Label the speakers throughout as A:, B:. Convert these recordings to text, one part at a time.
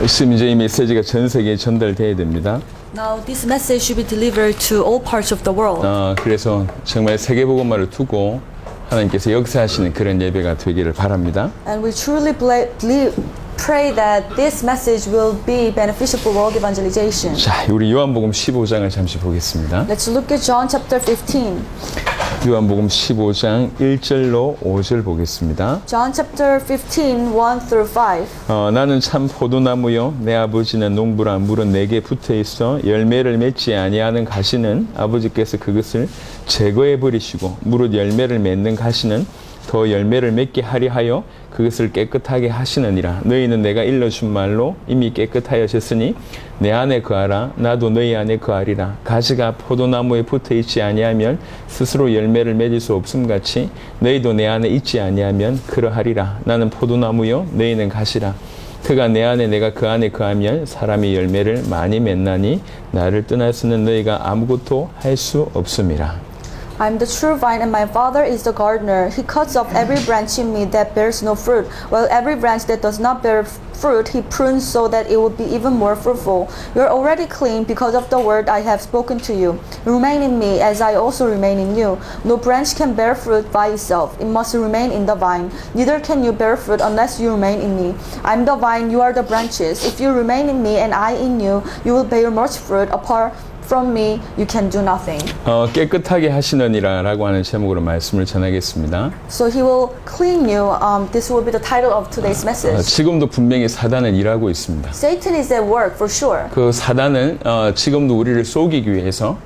A: 지금 이제 이 메시지가 전 세계에 전달돼야 됩니다.
B: Now this message should be delivered to all parts of the world.
A: 그래서 정말 세계복음화를 두고 하나님께서 역사하시는 그런 예배가 되기를 바랍니다.
B: And we truly pray that this message will be beneficial for world evangelization.
A: 자, 우리 요한복음 15장을 잠시 보겠습니다.
B: Let's look at John chapter 15.
A: 요한복음 15장 1절로 5절 보겠습니다.
B: John chapter 15, 1 through 5.
A: 나는 참 포도나무요 내 아버지는 농부라 물은 내게 붙어 있어 열매를 맺지 아니하는 가시는 아버지께서 그것을 제거해 버리시고 무릇 열매를 맺는 가시는 더 열매를 맺게 하려 하여 그것을 깨끗하게 하시느니라. 너희는 내가 일러준 말로 이미 깨끗하여졌으니 내 안에 거하라. 나도 너희 안에 거하리라. 가지가 포도나무에 붙어 있지 아니하면 스스로 열매를 맺을 수 없음 같이 너희도 내 안에 있지 아니하면 그러하리라. 나는 포도나무요 너희는 가시라. 그가 내 안에 내가 그 안에 거하면 사람이 열매를 많이 맺나니 나를 떠나서는 너희가 아무것도 할 수 없음이라.
B: I am the true vine, and my Father is the gardener. He cuts off every branch in me that bears no fruit, while every branch that does not bear fruit he prunes so that it will be even more fruitful. You are already clean because of the word I have spoken to you. Remain in me, as I also remain in you. No branch can bear fruit by itself. It must remain in the vine. Neither can you bear fruit unless you remain in me. I am the vine, you are the branches. If you remain in me and I in you, you will bear much fruit. Apart from me, you can do nothing.
A: 깨끗하게 하시느니라 라고 하는 제목으로 말씀을 전하겠습니다.
B: So he will clean you. This will be the title of today's message.
A: 지금도 분명히 사단은 일하고 있습니다.
B: Satan is at work for sure.
A: 그 사단은 지금도 우리를 속이기 위해서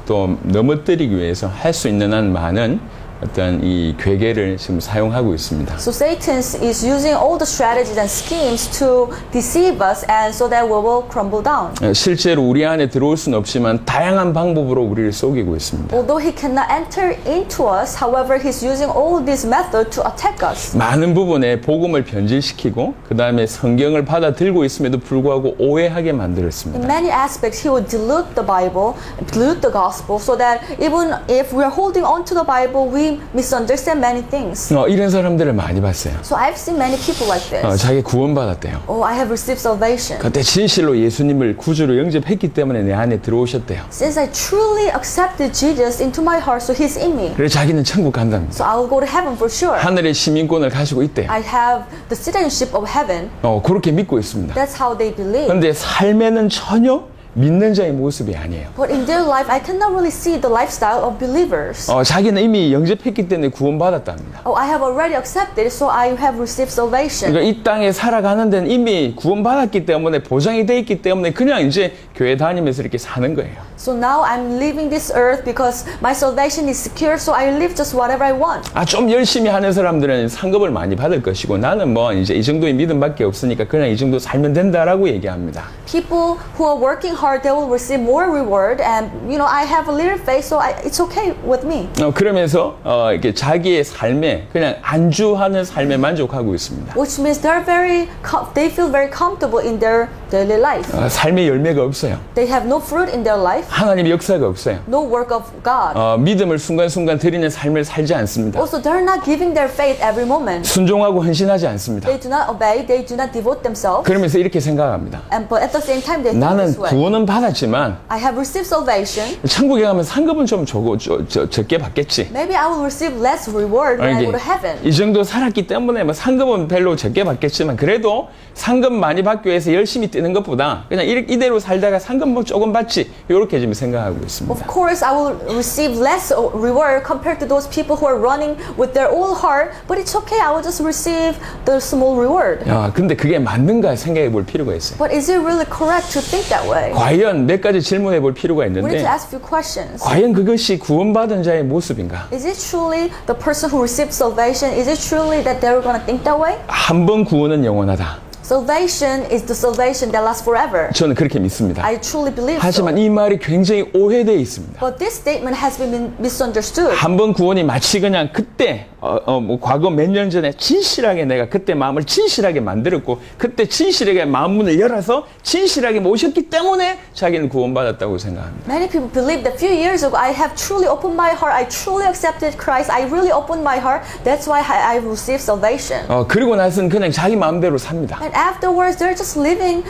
A: 또 넘어뜨리기 위해서 할 수 있는 한 많은 어떤 이 괴계를 지금 사용하고 있습니다.
B: So Satan is using all the strategies and schemes to deceive us, and so that we will crumble down.
A: 실제로 우리 안에 들어올 수는 없지만 다양한 방법으로 우리를 속이고 있습니다.
B: Although he cannot enter into us, however, he's using all this method to attack us.
A: 많은 부분에 복음을 변질시키고 그 다음에 성경을 받아들고 있음에도 불구하고 오해하게 만들었습니다.
B: In many aspects, he will dilute the Bible, dilute the gospel, so that even if we are holding on to the Bible, we misunderstand many things.
A: 이런 사람들을 많이 봤어요.
B: So I've seen many people like this.
A: 자기 구원받았대요.
B: Oh, I have received salvation.
A: 그때 진실로 예수님을 구주로 영접했기 때문에 내 안에 들어오셨대요.
B: Since I truly accepted Jesus into my heart, so He's in me.
A: 그래서 자기는 천국 간답니다.
B: So I will go to heaven for sure.
A: 하늘의 시민권을 가지고 있대요.
B: I have the citizenship of heaven.
A: 그렇게 믿고 있습니다.
B: That's how they believe.
A: 그런데 삶에는 전혀 믿는 자의 모습이 아니에요.
B: But in their life, I cannot really see the lifestyle of believers.
A: 자기는 이미 영접했기 때문에 구원받았답니다.
B: Oh, I have already accepted, so I have received salvation.
A: 그러니까 이 땅에 살아가는 데는 이미 구원받았기 때문에 보장이 돼 있기 때문에 그냥 이제 교회 다니면서 이렇게 사는 거예요.
B: So now I'm leaving this earth because my salvation is secure, so I live just whatever I want.
A: 좀 열심히 하는 사람들은 상급을 많이 받을 것이고 나는 뭐 이제 이 정도의 믿음밖에 없으니까 그냥 이 정도 살면 된다라고 얘기합니다.
B: People who are working hard, they will receive more reward, and I have a little faith, so it's okay with me.
A: 그러면서 이렇게 자기의 삶에 그냥 안주하는 삶에 만족하고 있습니다.
B: Which means they feel very comfortable in their daily life.
A: 삶의 열매가 없어요.
B: They have no fruit in their life.
A: 하나님의 역사가 없어요.
B: No work of God.
A: 믿음을 순간순간 드리는 삶을 살지 않습니다.
B: Also, they're not giving their faith every moment.
A: 순종하고 헌신하지 않습니다.
B: They do not obey. They do not devote themselves.
A: 그러면서 이렇게 생각합니다.
B: But at the same time, they think
A: 나는
B: this way.
A: 구원은 받았지만
B: I have received salvation.
A: 천국에 가면 상급은 좀 적게 받겠지.
B: Maybe I will receive less reward when I go to heaven.
A: 이 정도 살았기 때문에 뭐 상급은 별로 적게 받겠지만 그래도 상급 많이 받기 위해서 열심히 뛰는 것보다 그냥 이대로 살다가 상급 뭐 조금 받지 이렇게 지금 생각하고 있습니다.
B: Of course, I will receive less reward compared to those people who are running with their whole heart. But it's okay. I will just receive the small reward.
A: 근데 그게 맞는가 생각해 볼 필요가 있어요.
B: But is it really correct to think that way?
A: 과연 몇 가지 질문해 볼 필요가
B: We need
A: 있는데
B: to ask a few questions.
A: 과연 그것이 구원받은 자의 모습인가?
B: Is it truly the person who received salvation? Is it truly that they're going to think that way?
A: 한 번 구원은 영원하다.
B: Salvation is the salvation that lasts forever.
A: 저는 그렇게 믿습니다.
B: I truly believe
A: 하지만
B: so.
A: 이 말이 굉장히 오해되어 있습니다.
B: But this statement has been misunderstood.
A: 한 번 구원이 마치 그냥 그때 뭐 과거 몇 년 전에 진실하게 내가 그때 마음을 진실하게 만들었고 그때 진실하게 마음문을 열어서 진실하게 모셨기 때문에 자기는 구원받았다고 생각합니다.
B: Many people believe that few years ago I have truly opened my heart. I truly accepted Christ. I really opened my heart. That's why I received salvation.
A: 그리고 나서는 그냥 자기 마음대로 삽니다.
B: And afterwards they're just living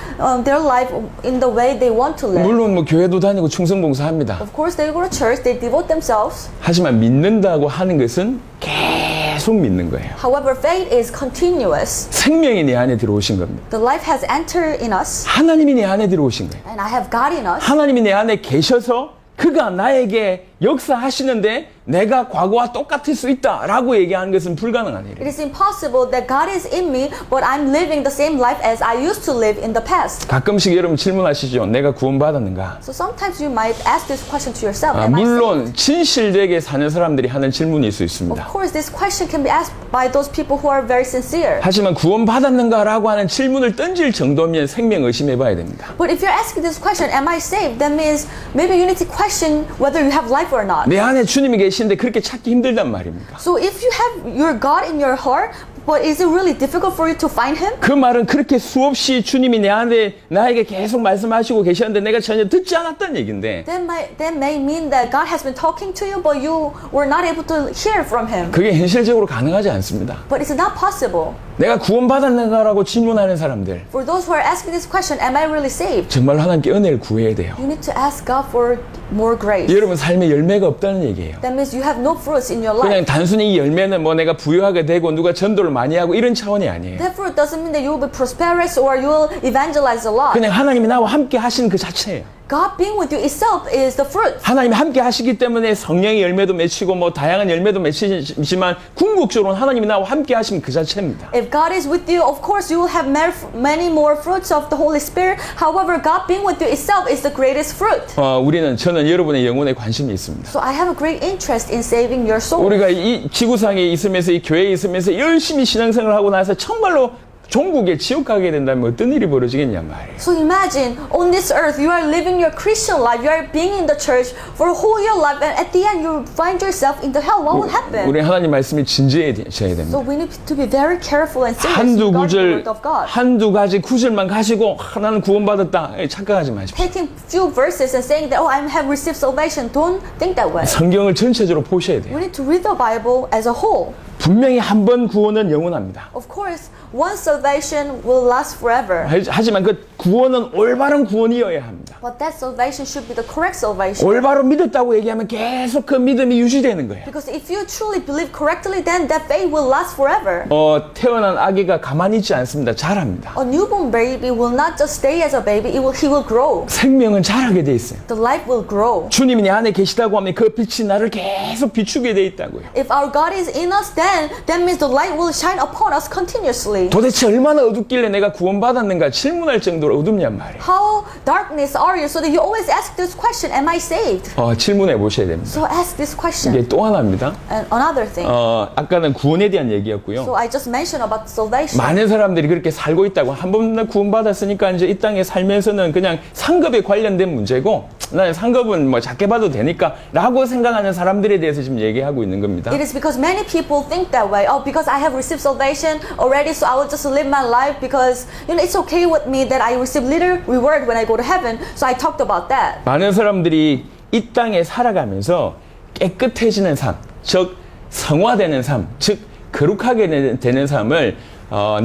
B: their life in the way they want to live.
A: 물론 뭐 교회도 다니고 충성봉사합니다.
B: Of course, they go to church, they devote themselves.
A: 하지만 믿는다고 하는 것은 계속 믿는 거예요.
B: However, faith is continuous.
A: 생명이 내 안에 들어오신 겁니다.
B: The life has entered in us,
A: 하나님이 내 안에 들어오신 거예요.
B: and I have God in us.
A: 하나님이 내 안에 계셔서 그가 나에게 역사하시는데 내가 과거와 똑같을 수 있다라고 얘기하는 것은 불가능한
B: It
A: 일이에요.
B: is impossible that God is in me, but I'm living the same life as I used to live in the past.
A: 가끔씩 여러분 질문하시죠. 내가 구원받았는가?
B: So sometimes you might ask this question to yourself. Am I saved?
A: 물론 진실되게 사는 사람들이 하는 질문일 수
B: Of
A: 있습니다.
B: course, this question can be asked by those people who are very sincere.
A: 하지만 구원받았는가라고 하는 질문을 던질 정도면 생명 의심해 봐야 됩니다.
B: But if you're asking this question, am I saved? That means maybe you need to question whether you have life or not.
A: 내 안에 주님이 계시는데 그렇게 찾기 힘들단 말입니까?
B: So if you have your God in your heart, but is it really difficult for you to find Him?
A: 그 말은 그렇게 수없이 주님이 내 안에 나에게 계속 말씀하시고 계셨는데 내가 전혀 듣지 않았던 얘기인데
B: That may mean that God has been talking to you, but you were not able to hear from Him.
A: 그게 현실적으로 가능하지 않습니다.
B: But it's not possible.
A: 내가 구원받았는가라고 질문하는 사람들
B: For those who are asking this question, am I really saved?
A: 정말 하나님께 은혜를 구해야 돼요.
B: You need to ask God for more grace.
A: 여러분 삶에 열매가 없다는 얘기예요.
B: That means you have no fruits in your life.
A: 그냥 단순히 이 열매는 뭐 내가 부유하게 되고 누가 전도를 많이 하고 이런 차원이 아니에요.
B: That fruit doesn't mean that you will be prosperous or you will evangelize a lot.
A: 그냥 하나님이 나와 함께 하신 그 자체예요.
B: God being with you itself is the fruit.
A: 하나님이 함께 하시기 때문에 성령의 열매도 맺히고 뭐 다양한 열매도 맺히지만 궁극적으로는 하나님이 나와 함께 하시면 그 자체입니다.
B: If God is with you, of course you will have many more fruits of the Holy Spirit. However, God being with you itself is the greatest fruit.
A: 저는 여러분의 영혼에 관심이 있습니다.
B: So I have a great interest in saving your soul.
A: 우리가 이 지구상에 있으면서 이 교회에 있으면서 열심히 신앙생활을 하고 나서 정말로 종국에 지옥 가게 된다면 어떤 일이 벌어지겠냐 말이에요.
B: So imagine on this earth you are living your Christian life, you are being in the church for a whole your life, and at the end you find yourself in the hell. What would happen?
A: 우리 하나님 말씀이 진지해져야 됩니다.
B: So we need to be very careful and serious
A: 한두
B: regarding the
A: 구절,
B: word of God.
A: 한두 가지 구절만 가지고 나는 구원받았다 착각하지 마십시오.
B: Taking few verses and saying that I have received salvation, don't think that way.
A: 성경을 전체적으로 보셔야 돼요.
B: We need to read the Bible as a whole.
A: 분명히 한 번 구원은 영원합니다.
B: Of course, one salvation will last forever.
A: 하지만 그 구원은 올바른 구원이어야 합니다.
B: But that salvation should be the correct salvation.
A: 올바로 믿었다고 얘기하면 계속 그 믿음이 유지되는 거예요.
B: Because if you truly believe correctly, then that faith will last forever.
A: 태어난 아기가 가만히 있지 않습니다. 자랍니다.
B: A newborn baby will not just stay as a baby, he will grow.
A: 생명은 자라게 돼 있어요.
B: The life will grow.
A: 주님이 내 안에 계시다고 하면 그 빛이 나를 계속 비추게 돼 있다고요.
B: If our God is in us, then that means the light will shine upon us continuously.
A: 도대체 얼마나 어둡길래 내가 구원받았는가 질문할 정도로 어둡냔 말이에요.
B: How darkness are you? So that you always ask this question, am I saved?
A: 질문해 보셔야 됩니다.
B: So ask this question.
A: 이게 또 하나입니다.
B: And another thing.
A: 아까는 구원에 대한 얘기였고요.
B: So I just mentioned about salvation.
A: 많은 사람들이 그렇게 살고 있다고 한 번 구원받았으니까 이제 이 땅에 살면서는 그냥 상급에 관련된 문제고 나는 상급은 뭐 작게 봐도 되니까 라고 생각하는 사람들에 대해서 지금 얘기하고 있는 겁니다.
B: It is because many people think that way. Oh, because I have received salvation already, so I will just live my life because it's okay with me that I receive little reward when I go to heaven. So I talked about that.
A: 많은 사람들이 이 땅에 살아가면서 깨끗해지는 삶, 즉 성화되는 삶, 즉 거룩하게 되는 삶을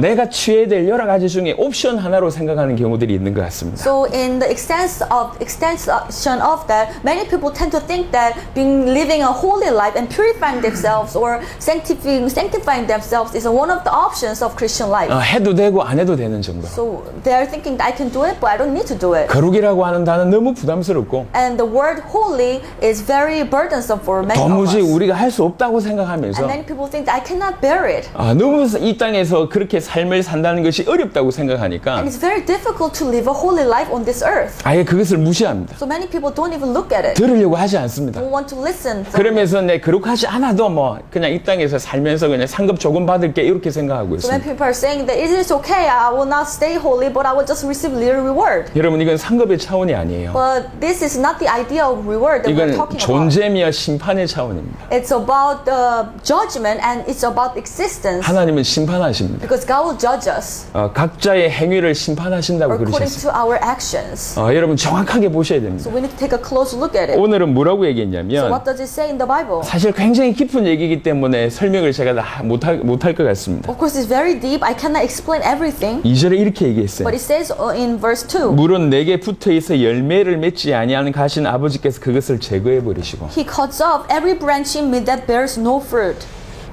A: 내가 취해야 될 여러 가지 중에 옵션 하나로 생각하는 경우들이 있는 것 같습니다.
B: So in the extension of that, many people tend to think that living a holy life and purifying themselves or sanctifying themselves is one of the options of Christian life.
A: 해도 되고 안 해도 되는 정도.
B: So they are thinking that I can do it, but I don't need to do it.
A: 거룩이라고 하는 단어는 너무 부담스럽고
B: And the word holy is very burdensome for many of
A: 도무지
B: us.
A: 우리가 할 수 없다고 생각하면서
B: And many people think that I cannot bear it.
A: 너무 이 땅에서 그렇게 삶을 산다는 것이 어렵다고 생각하니까
B: And it's very difficult to live a holy life on this earth.
A: 아예 그것을 무시합니다.
B: So many people don't even look at it.
A: 들으려고 하지 않습니다.
B: Don't want to listen.
A: 그러면서 내 거룩하지 않아도 뭐 그냥 이 땅에서 살면서 그냥 상급 조금 받을게 이렇게 생각하고
B: So many
A: 있습니다.
B: people are saying that it is okay, I will not stay holy, but I will just receive little reward.
A: 여러분 이건 상급의 차원이 아니에요.
B: But this is not the idea of reward that we're
A: 이건
B: talking about.
A: 존재며 심판의 차원입니다.
B: It's about the judgment and it's about existence.
A: 하나님은 심판하십니다.
B: Because God will judge us
A: 각자의 행위를 심판하신다고
B: according
A: 그러셨습니다.
B: to our actions.
A: 여러분 정확하게 보셔야 됩니다.
B: So we need to take a close look at it.
A: 오늘은 뭐라고
B: So
A: 얘기했냐면
B: what does it say in the Bible?
A: 사실 굉장히 깊은 얘기이기 때문에 설명을 제가 다 못할 것 같습니다.
B: Of course, it's very deep. I cannot explain everything.
A: 2절에 이렇게 얘기했어요.
B: But it says in verse 2,
A: 물은 내게 붙어 있어 열매를 맺지 아니하는 가신 아버지께서 그것을 제거해 버리시고.
B: He cuts off every branch in me that bears no fruit.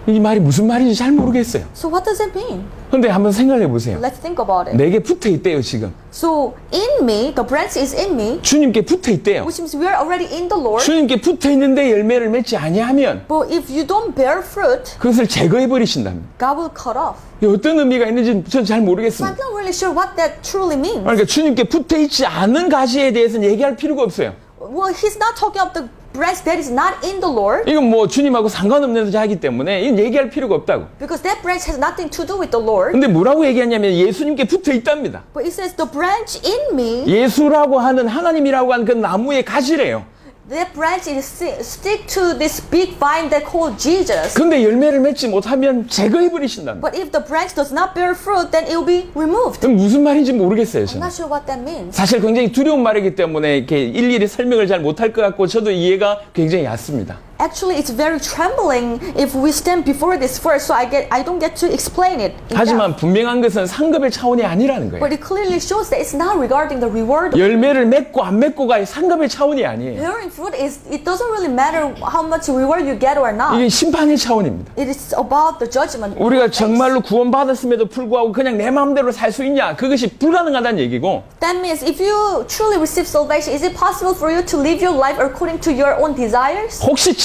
A: 이 말이 무슨 말인지 잘 모르겠어요.
B: So what does it mean?
A: 근데 한번 생각해 보세요.
B: Let's think about it.
A: 내게 붙어 있대요, 지금.
B: So in me, the branch is in me,
A: 주님께 붙어 있대요.
B: which means we are already in the Lord.
A: 주님께 붙어 있는데 열매를 맺지 아니하면
B: But if you don't bear fruit,
A: 그것을 제거해 버리신답니다.
B: God will cut off.
A: 이게 어떤 의미가 있는지 저는 잘
B: So I'm
A: 모르겠습니다.
B: not really sure what that truly means.
A: 그러니까 주님께 붙어 있지 않은 가시에 대해서는 얘기할 필요가 없어요.
B: Well, he's not talking of the branch that is not in the Lord,
A: 이건 뭐 주님하고 상관없는 자이기 때문에 이건 얘기할 필요가 없다고.
B: because that branch has nothing to do with the Lord.
A: 근데 뭐라고 얘기하냐면 예수님께 붙어 있답니다.
B: But it says the branch in me,
A: 예수라고 하는 하나님이라고 하는 그 나무의 가지래요.
B: that branch is stick to this big vine that called Jesus.
A: 근데 열매를 맺지 못하면 제거해 버리신답니다.
B: But if the branch does not bear fruit, then it will be removed.
A: 그럼 무슨 말인지 모르겠어요,
B: I'm
A: 저는.
B: not sure what that means.
A: 사실 굉장히 두려운 말이기 때문에 이렇게 일일이 설명을 잘 못할 것 같고 저도 이해가 굉장히 얕습니다.
B: Actually, it's very trembling if we stand before this verse, so I don't get to explain it. in
A: 하지만
B: depth.
A: 분명한 것은 상급의 차원이 아니라는 거예요.
B: But it clearly shows that it's not regarding the reward.
A: 열매를 맺고 안 맺고가 상급의 차원이 아니에요.
B: Bearing fruit is, it doesn't really matter how much reward you get or not.
A: 이게 심판의 차원입니다.
B: It is about the judgment.
A: 우리가 정말로 구원받았음에도 불구하고 그냥 내 마음대로 살 수 있냐? 그것이 불가능하다는 얘기고
B: That means if you truly receive salvation, is it possible for you to live your life according to your own desires?
A: 혹시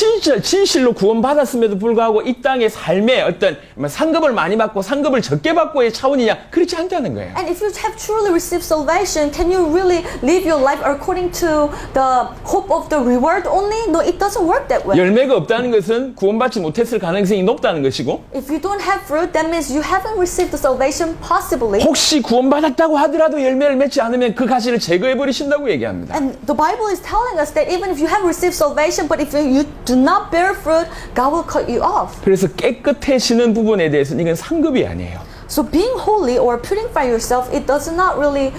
A: 진실로 구원받았음에도 불구하고 이 땅의 삶에 어떤 상급을 많이 받고 상급을 적게 받고의 차원이냐? 그렇지 않다는 거예요.
B: And if you have truly received salvation, can you really live your life according to the hope of the reward only? No, it doesn't work that way.
A: 열매가 없다는 것은 구원받지 못했을 가능성이 높다는 것이고
B: If you don't have fruit, that means you haven't received the salvation possibly.
A: 혹시 구원받았다고 하더라도 열매를 맺지 않으면 그 가시를 제거해 버리신다고 얘기합니다.
B: And the Bible is telling us that even if you have received salvation, but if you do not bear fruit, God will cut you off.
A: 그래서 깨끗해지는 부분에 대해서는 이건 상급이 아니에요.
B: So being holy or purify yourself, it does not really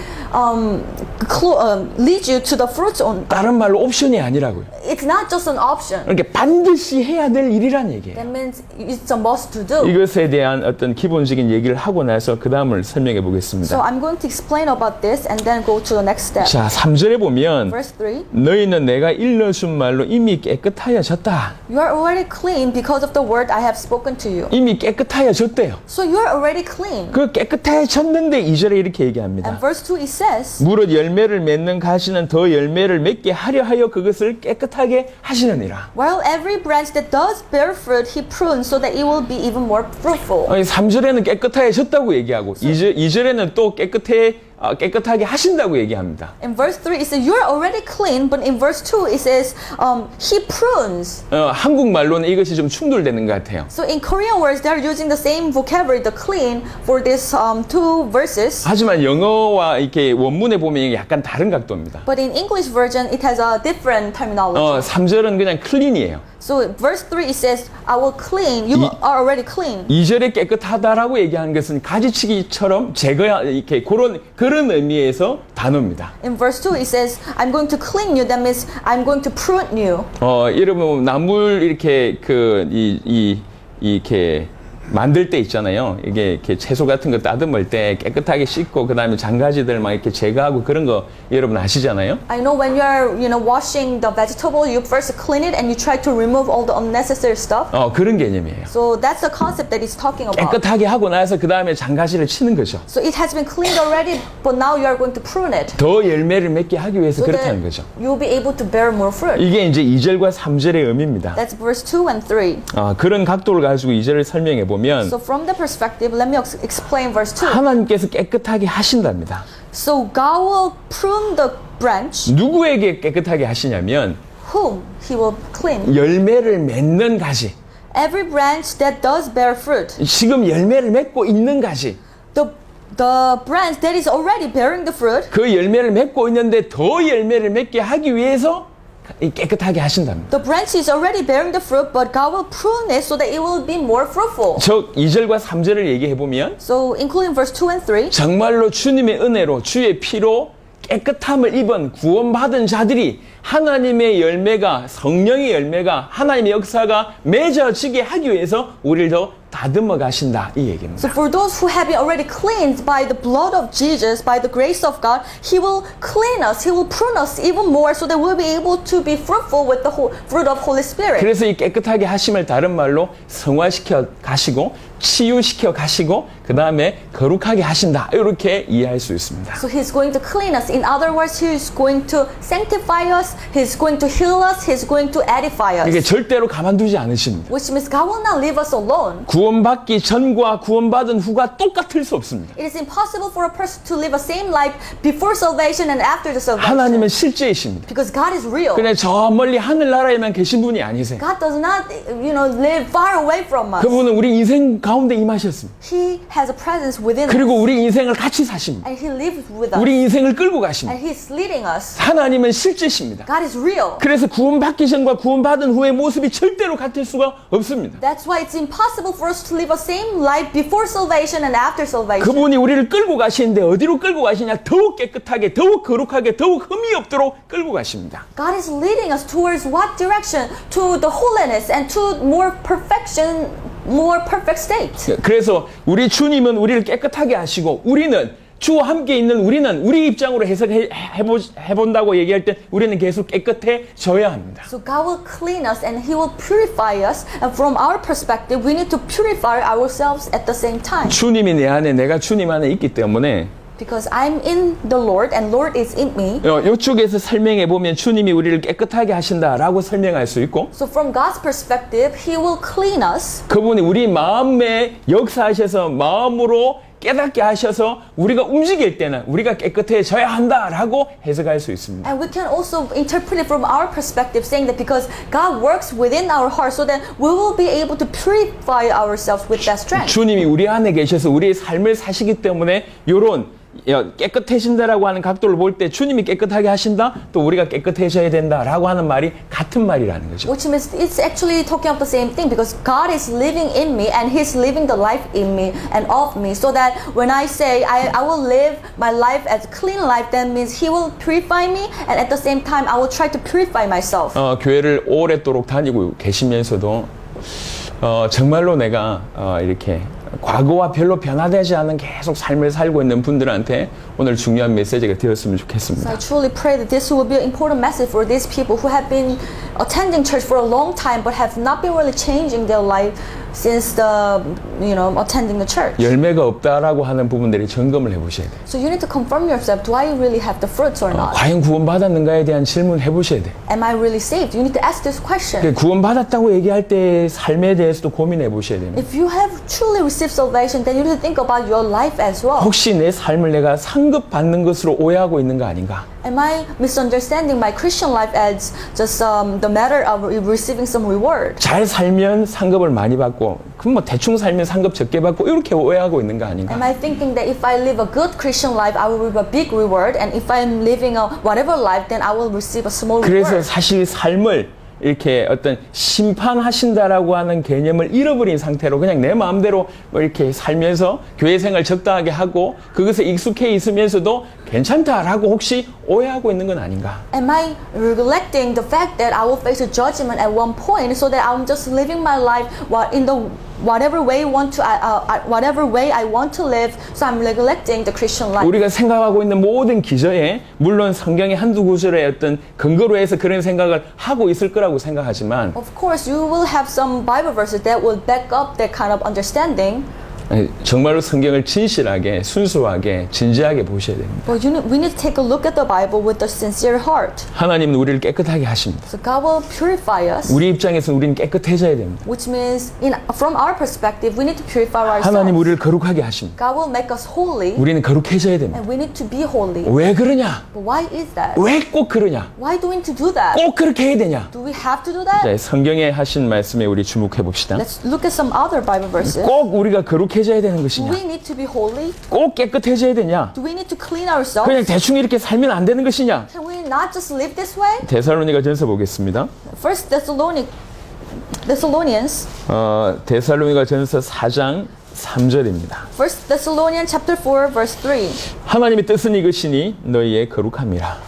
B: lead you to the fruits on.
A: 다른 말로 옵션이 아니라고요.
B: It's not just an option.
A: 그러니까 반드시 해야 될 일이란 얘기예요.
B: That means it's a must to do.
A: 이것에 대한 어떤 기본적인 얘기를 하고 나서 그 다음을 설명해
B: So
A: 보겠습니다.
B: I'm going to explain about this and then go to the next step.
A: 자, 3절에 보면
B: Verse 3.
A: 너희는 내가 일러준 말로 이미 깨끗하여졌다.
B: You are already clean because of the word I have spoken to you.
A: 이미 깨끗하여졌대요.
B: So you are already clean.
A: 그 깨끗해졌는데 2절에 이렇게
B: And
A: 얘기합니다.
B: verse 2 it says,
A: 무릇 열매를 맺는 가시는 더 열매를 맺게 하려 하여 그것을 깨끗하게 하시느니라.
B: while every branch that does bear fruit he prunes so that it will be even more fruitful.
A: 3절에는 깨끗해졌다고 얘기하고 2절에는 또 깨끗하게 하신다고 얘기합니다.
B: In verse 3 it says you are already clean, but in verse 2 it says he prunes.
A: 한국말로는 이것이 좀 충돌되는 것 같아요.
B: So in Korean words they are using the same vocabulary, the clean, for these two verses.
A: 하지만 영어와 이렇게 원문에 보면 이게 약간 다른 각도입니다.
B: But in English version it has a different terminology.
A: 3절은 그냥 클린이에요.
B: So verse 3 it says I will clean. You are already clean.
A: 2절에 깨끗하다라고 얘기하는 것은 가지치기처럼 이렇게 그런 의미에서 단어입니다.
B: In verse 2 it says I'm going to clean you. That means I'm going to prune you.
A: 여러분 나물 이렇게 이렇게 만들 때 있잖아요. 이게 이렇게 채소 같은 거 따듬을 때 깨끗하게 씻고 그다음에 장가지들 막 이렇게 제거하고 그런 거 여러분 아시잖아요.
B: I know when you're washing the vegetable, you first clean it and you try to remove all the unnecessary stuff.
A: 그런 개념이에요.
B: So that's the concept that he's talking about.
A: 깨끗하게 하고 나서 그다음에 장가지를 치는 거죠.
B: So it has been cleaned already, but now you are going to prune it.
A: 더 열매를 맺게 하기 위해서
B: So
A: 그렇다는
B: that
A: 거죠.
B: you'll be able to bear more fruit.
A: 이게 이제 2절과 3절의 의미입니다.
B: That's verse 2 and 3.
A: 그런 각도를 가지고 2절을 설명해 보면
B: So from the perspective, let me explain verse 2.
A: 하나님께서 깨끗하게 하신답니다.
B: So God will prune the branch
A: 누구에게 깨끗하게 하시냐면
B: whom he will clean.
A: 열매를 맺는 가시.
B: Every branch that does bear fruit.
A: 지금 열매를 맺고 있는 가시.
B: The branch that is already bearing the fruit.
A: 그 열매를 맺고 있는데 더 열매를 맺게 하기 위해서 깨끗하게 하신답니다.
B: The branch is already bearing the fruit, but God will prune it so that it will be more fruitful.
A: 저 2절과 3절을 얘기해 보면
B: So, including verse 2 and 3,
A: 정말로 주님의 은혜로 주의 피로 깨끗함을 입은 구원받은 자들이 하나님의 열매가 성령의 열매가 하나님의 역사가 맺어지게 하기 위해서 우리를 더 다듬어 가신다 이 얘기입니다.
B: so for those who have been already cleansed by the blood of Jesus, by the grace of God, He will clean us, He will prune us even more so that we'll be able to be fruitful with the fruit of Holy Spirit.
A: 그래서 이 깨끗하게 하심을 다른 말로 성화시켜 가시고 치유시켜 가시고 그 다음에 거룩하게 하신다 이렇게 이해할 수 있습니다.
B: So He's going to clean us. In other words, He's going to sanctify us, He's going to heal us, He's going to edify
A: 이게
B: us.
A: 절대로 가만두지 않으십니다.
B: Which means God will not leave us alone.
A: 구원받기 전과 구원받은 후가 똑같을 수 없습니다.
B: It is impossible for a person to live a same life before salvation and after the salvation.
A: 하나님은 실제이십니다.
B: Because God is real.
A: 그냥 저 멀리 하늘나라에만 계신 분이 아니세요.
B: God does not, live far away from us.
A: 그분은 우리 인생 가운데 임하셨습니다.
B: He has a presence within us.
A: 그리고 우리 인생을 같이 사십니다.
B: And He lives with us.
A: 우리 인생을 끌고 가십니다.
B: And He's leading us.
A: 하나님은 실제십니다.
B: God is real.
A: 그래서 구원받기 전과 구원받은 후의 모습이 절대로 같을 수가 없습니다.
B: That's why it's impossible for us to live a same life before salvation and after salvation.
A: 그분이 우리를 끌고 가시는데 어디로 끌고 가시냐? 더욱 깨끗하게, 더욱 거룩하게, 더욱 흠이 없도록 끌고 가십니다.
B: God is leading us towards what direction? To the holiness and to more perfection, more perfect state.
A: 그래서 우리 주님은 우리를 깨끗하게 하시고 우리는 주와 함께 있는 우리 입장으로 해본다고 얘기할 때 우리는 계속 깨끗해져야 합니다.
B: So God will clean us and He will purify us. And from our perspective, we need to purify ourselves at the same time.
A: 주님이 내 안에 내가 주님 안에 있기 때문에
B: Because I'm in the Lord and Lord is in me.
A: 이쪽에서 설명해 보면 주님이 우리를 깨끗하게 하신다라고 설명할 수 있고
B: So from God's perspective, He will clean us.
A: 그분이 우리 마음에 역사하셔서 마음으로 깨닫게 하셔서 우리가 움직일 때는 우리가 깨끗해져야 한다라고 해석할 수 있습니다.
B: And we can also interpret it from our perspective, saying that because God works within our heart, so that we will be able to purify ourselves with that strength.
A: 주님이 우리 안에 계셔서 우리의 삶을 사시기 때문에 이런 깨끗해진다라고 하는 각도를 볼 때 주님이 깨끗하게 하신다 또 우리가 깨끗해져야 된다라고 하는 말이 같은 말이라는 거죠.
B: Which means it's actually talking of the same thing because God is living in me and He's living the life in me and of me. So that when I say I will live my life as a clean life, that means He will purify me and at the same time I will try to purify myself.
A: 교회를 오랫도록 다니고 계시면서도 정말로 내가 이렇게 과거와 별로 변화되지 않은 계속 삶을 살고 있는 분들한테 오늘 중요한 메시지가 되었으면
B: So
A: 좋겠습니다.
B: I truly pray that this will be an important message for these people who have been attending church for a long time but have not been really changing their life since attending the church.
A: 열매가 없다라고 하는 부분들이 점검을 해보셔야 돼요.
B: So you need to confirm yourself. Do I really have the fruits or not?
A: 과연 구원받았는가에 대한 질문 해보셔야 돼요.
B: Am I really saved? You need to ask this question.
A: 구원받았다고 얘기할 때 삶에 대해서도 고민해 보셔야 됩니다.
B: If you have truly received salvation, then you need to think about your life as well.
A: 혹시 내 삶을 내가 상급받는 것으로 오해하고 있는 거 아닌가?
B: Am I misunderstanding my Christian life as just the matter of receiving some reward?
A: 잘 살면 상급을 많이 받고 그럼 뭐 대충 살면 상급 적게 받고 이렇게 오해하고 있는 거 아닌가?
B: Am I thinking that if I live a good Christian life, I will receive a big reward, and if I'm living a whatever life, then I will receive a small
A: 그래서
B: reward?
A: 사실 삶을 이렇게 어떤 심판하신다라고 하는 개념을 잃어버린 상태로 그냥 내 마음대로 뭐 이렇게 살면서 교회 생활 적당하게 하고 그것에 익숙해 있으면서도 괜찮다라고 혹시 오해하고 있는 건 아닌가?
B: Am I neglecting the fact that I will face a judgment at one point, so that I'm just living my life in the whatever way I want to live? So I'm neglecting the Christian life.
A: 우리가 생각하고 있는 모든 기저에 물론 성경의 한두 구절의 어떤 근거로 해서 그런 생각을 하고 있을 거라고 생각하지만
B: Of course, you will have some Bible verses that will back up that kind of understanding.
A: 정말로 성경을 진실하게 순수하게 진지하게 보셔야 됩니다.
B: But we need to take a look at the Bible with a sincere heart.
A: 하나님은 우리를 깨끗하게 하십니다.
B: So God will purify us.
A: 우리 입장에서는 우리는 깨끗해져야 됩니다.
B: Which means, from our perspective, we need to purify ourselves.
A: 하나님 우리를 거룩하게 하십니다.
B: God will make us holy,
A: 우리는 거룩해져야 됩니다.
B: and we need to be holy.
A: 왜 그러냐?
B: But why is that?
A: 왜 꼭 그러냐?
B: Why do we need to do that?
A: 꼭 그렇게 해야 되냐?
B: Do we have to do that?
A: 자, 성경에 하신 말씀에 우리 주목해 봅시다.
B: Let's look at some other Bible verses.
A: 꼭 우리가 거룩해져야 되는
B: Do
A: 것이냐?
B: we need to be holy?
A: 꼭 깨끗해져야 되냐?
B: Do we need to clean ourselves?
A: 그냥 대충 이렇게 살면 안 되는 것이냐?
B: Can we not just live this way?
A: 데살로니가전서 보겠습니다.
B: First Thessalonians,
A: 데살로니가전서 4장 3절입니다.
B: First Thessalonians chapter 4 verse 3.
A: 하나님의 뜻은 이것이니 너희의 거룩함이라.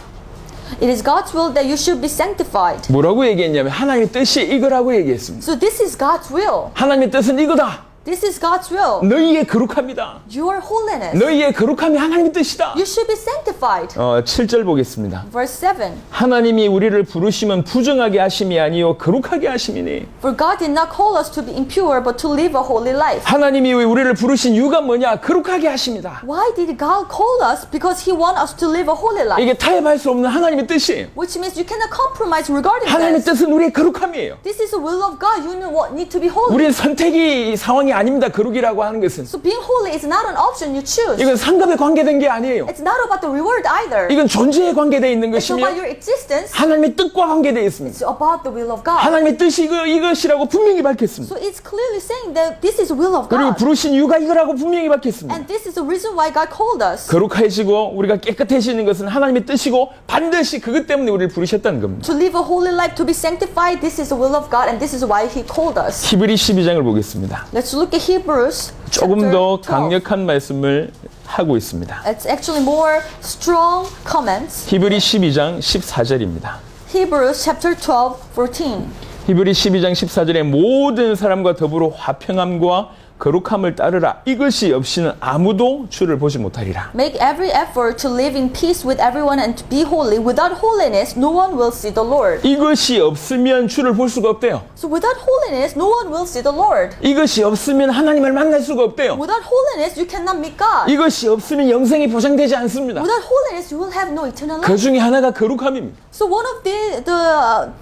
B: It is God's will that you should be sanctified.
A: 뭐라고 얘기했냐면 하나님의 뜻이 이거라고 얘기했습니다.
B: So this is God's will.
A: 하나님의 뜻은 이거다.
B: This is God's will.
A: 너희의 거룩함이다.
B: Your holiness.
A: 너희의 거룩함이 하나님의 뜻이다.
B: You should be sanctified.
A: 7절 보겠습니다.
B: Verse 7.
A: 하나님이 우리를 부르시면 부정하게 하심이 아니요 거룩하게 하심이니.
B: For God did not call us to be impure, but to live a holy life.
A: 하나님이 왜 우리를 부르신 이유가 뭐냐? 거룩하게 하십니다.
B: Why did God call us? Because He wants us to live a holy life.
A: 이게 타협할 수 없는 하나님의 뜻이에요.
B: Which means you cannot compromise regarding
A: 하나님의
B: this.
A: 뜻은 우리의 거룩함이에요.
B: This is the will of God. You need to be holy.
A: 우리의 선택이 상황이 아닙니다. 거룩이라고 하는 것은.
B: So being holy is not an option you choose.
A: 이건 상급에 관계된 게 아니에요.
B: It's not about the reward either.
A: 이건 존재에 관계되어 있는
B: It's about
A: 것이며
B: your existence.
A: 하나님의 뜻과 관계되어 있습니다.
B: It's about the will of God.
A: 하나님의 뜻이 이것이라고 분명히 밝혔습니다.
B: So it's clearly saying that this is the will of
A: 그리고
B: God.
A: 부르신 이유가 이거라고 분명히 밝혔습니다.
B: And this is the reason why God called us.
A: 거룩해지고 우리가 깨끗해지는 것은 하나님의 뜻이고 반드시 그것 때문에 우리를 부르셨다는 겁니다.
B: To live a holy life, to be sanctified, this is the will of God, and this is why He called us.
A: 히브리 12장을 보겠습니다.
B: Let's look at Hebrews
A: 조금
B: chapter
A: 더
B: 12.
A: 강력한 말씀을 하고 있습니다.
B: It's actually more strong comments.
A: 히브리 12장 14절입니다.
B: Hebrews chapter 12, 14.
A: 히브리 12장 14절에 모든 사람과 더불어 화평함과 거룩함을 따르라. 이것이 없이는 아무도 주를 보지 못하리라.
B: Make every effort to live in peace with everyone and to be holy. Without holiness, no one will see the Lord.
A: 이것이 없으면 주를 볼 수가 없대요.
B: So without holiness, no one will see the Lord.
A: 이것이 없으면 하나님을 만날 수가 없대요.
B: Without holiness, you cannot meet God.
A: 이것이 없으면 영생이 보장되지 않습니다.
B: Without holiness, you will have no eternal
A: 그
B: life.
A: 중에 하나가 거룩함입니다.
B: So one of the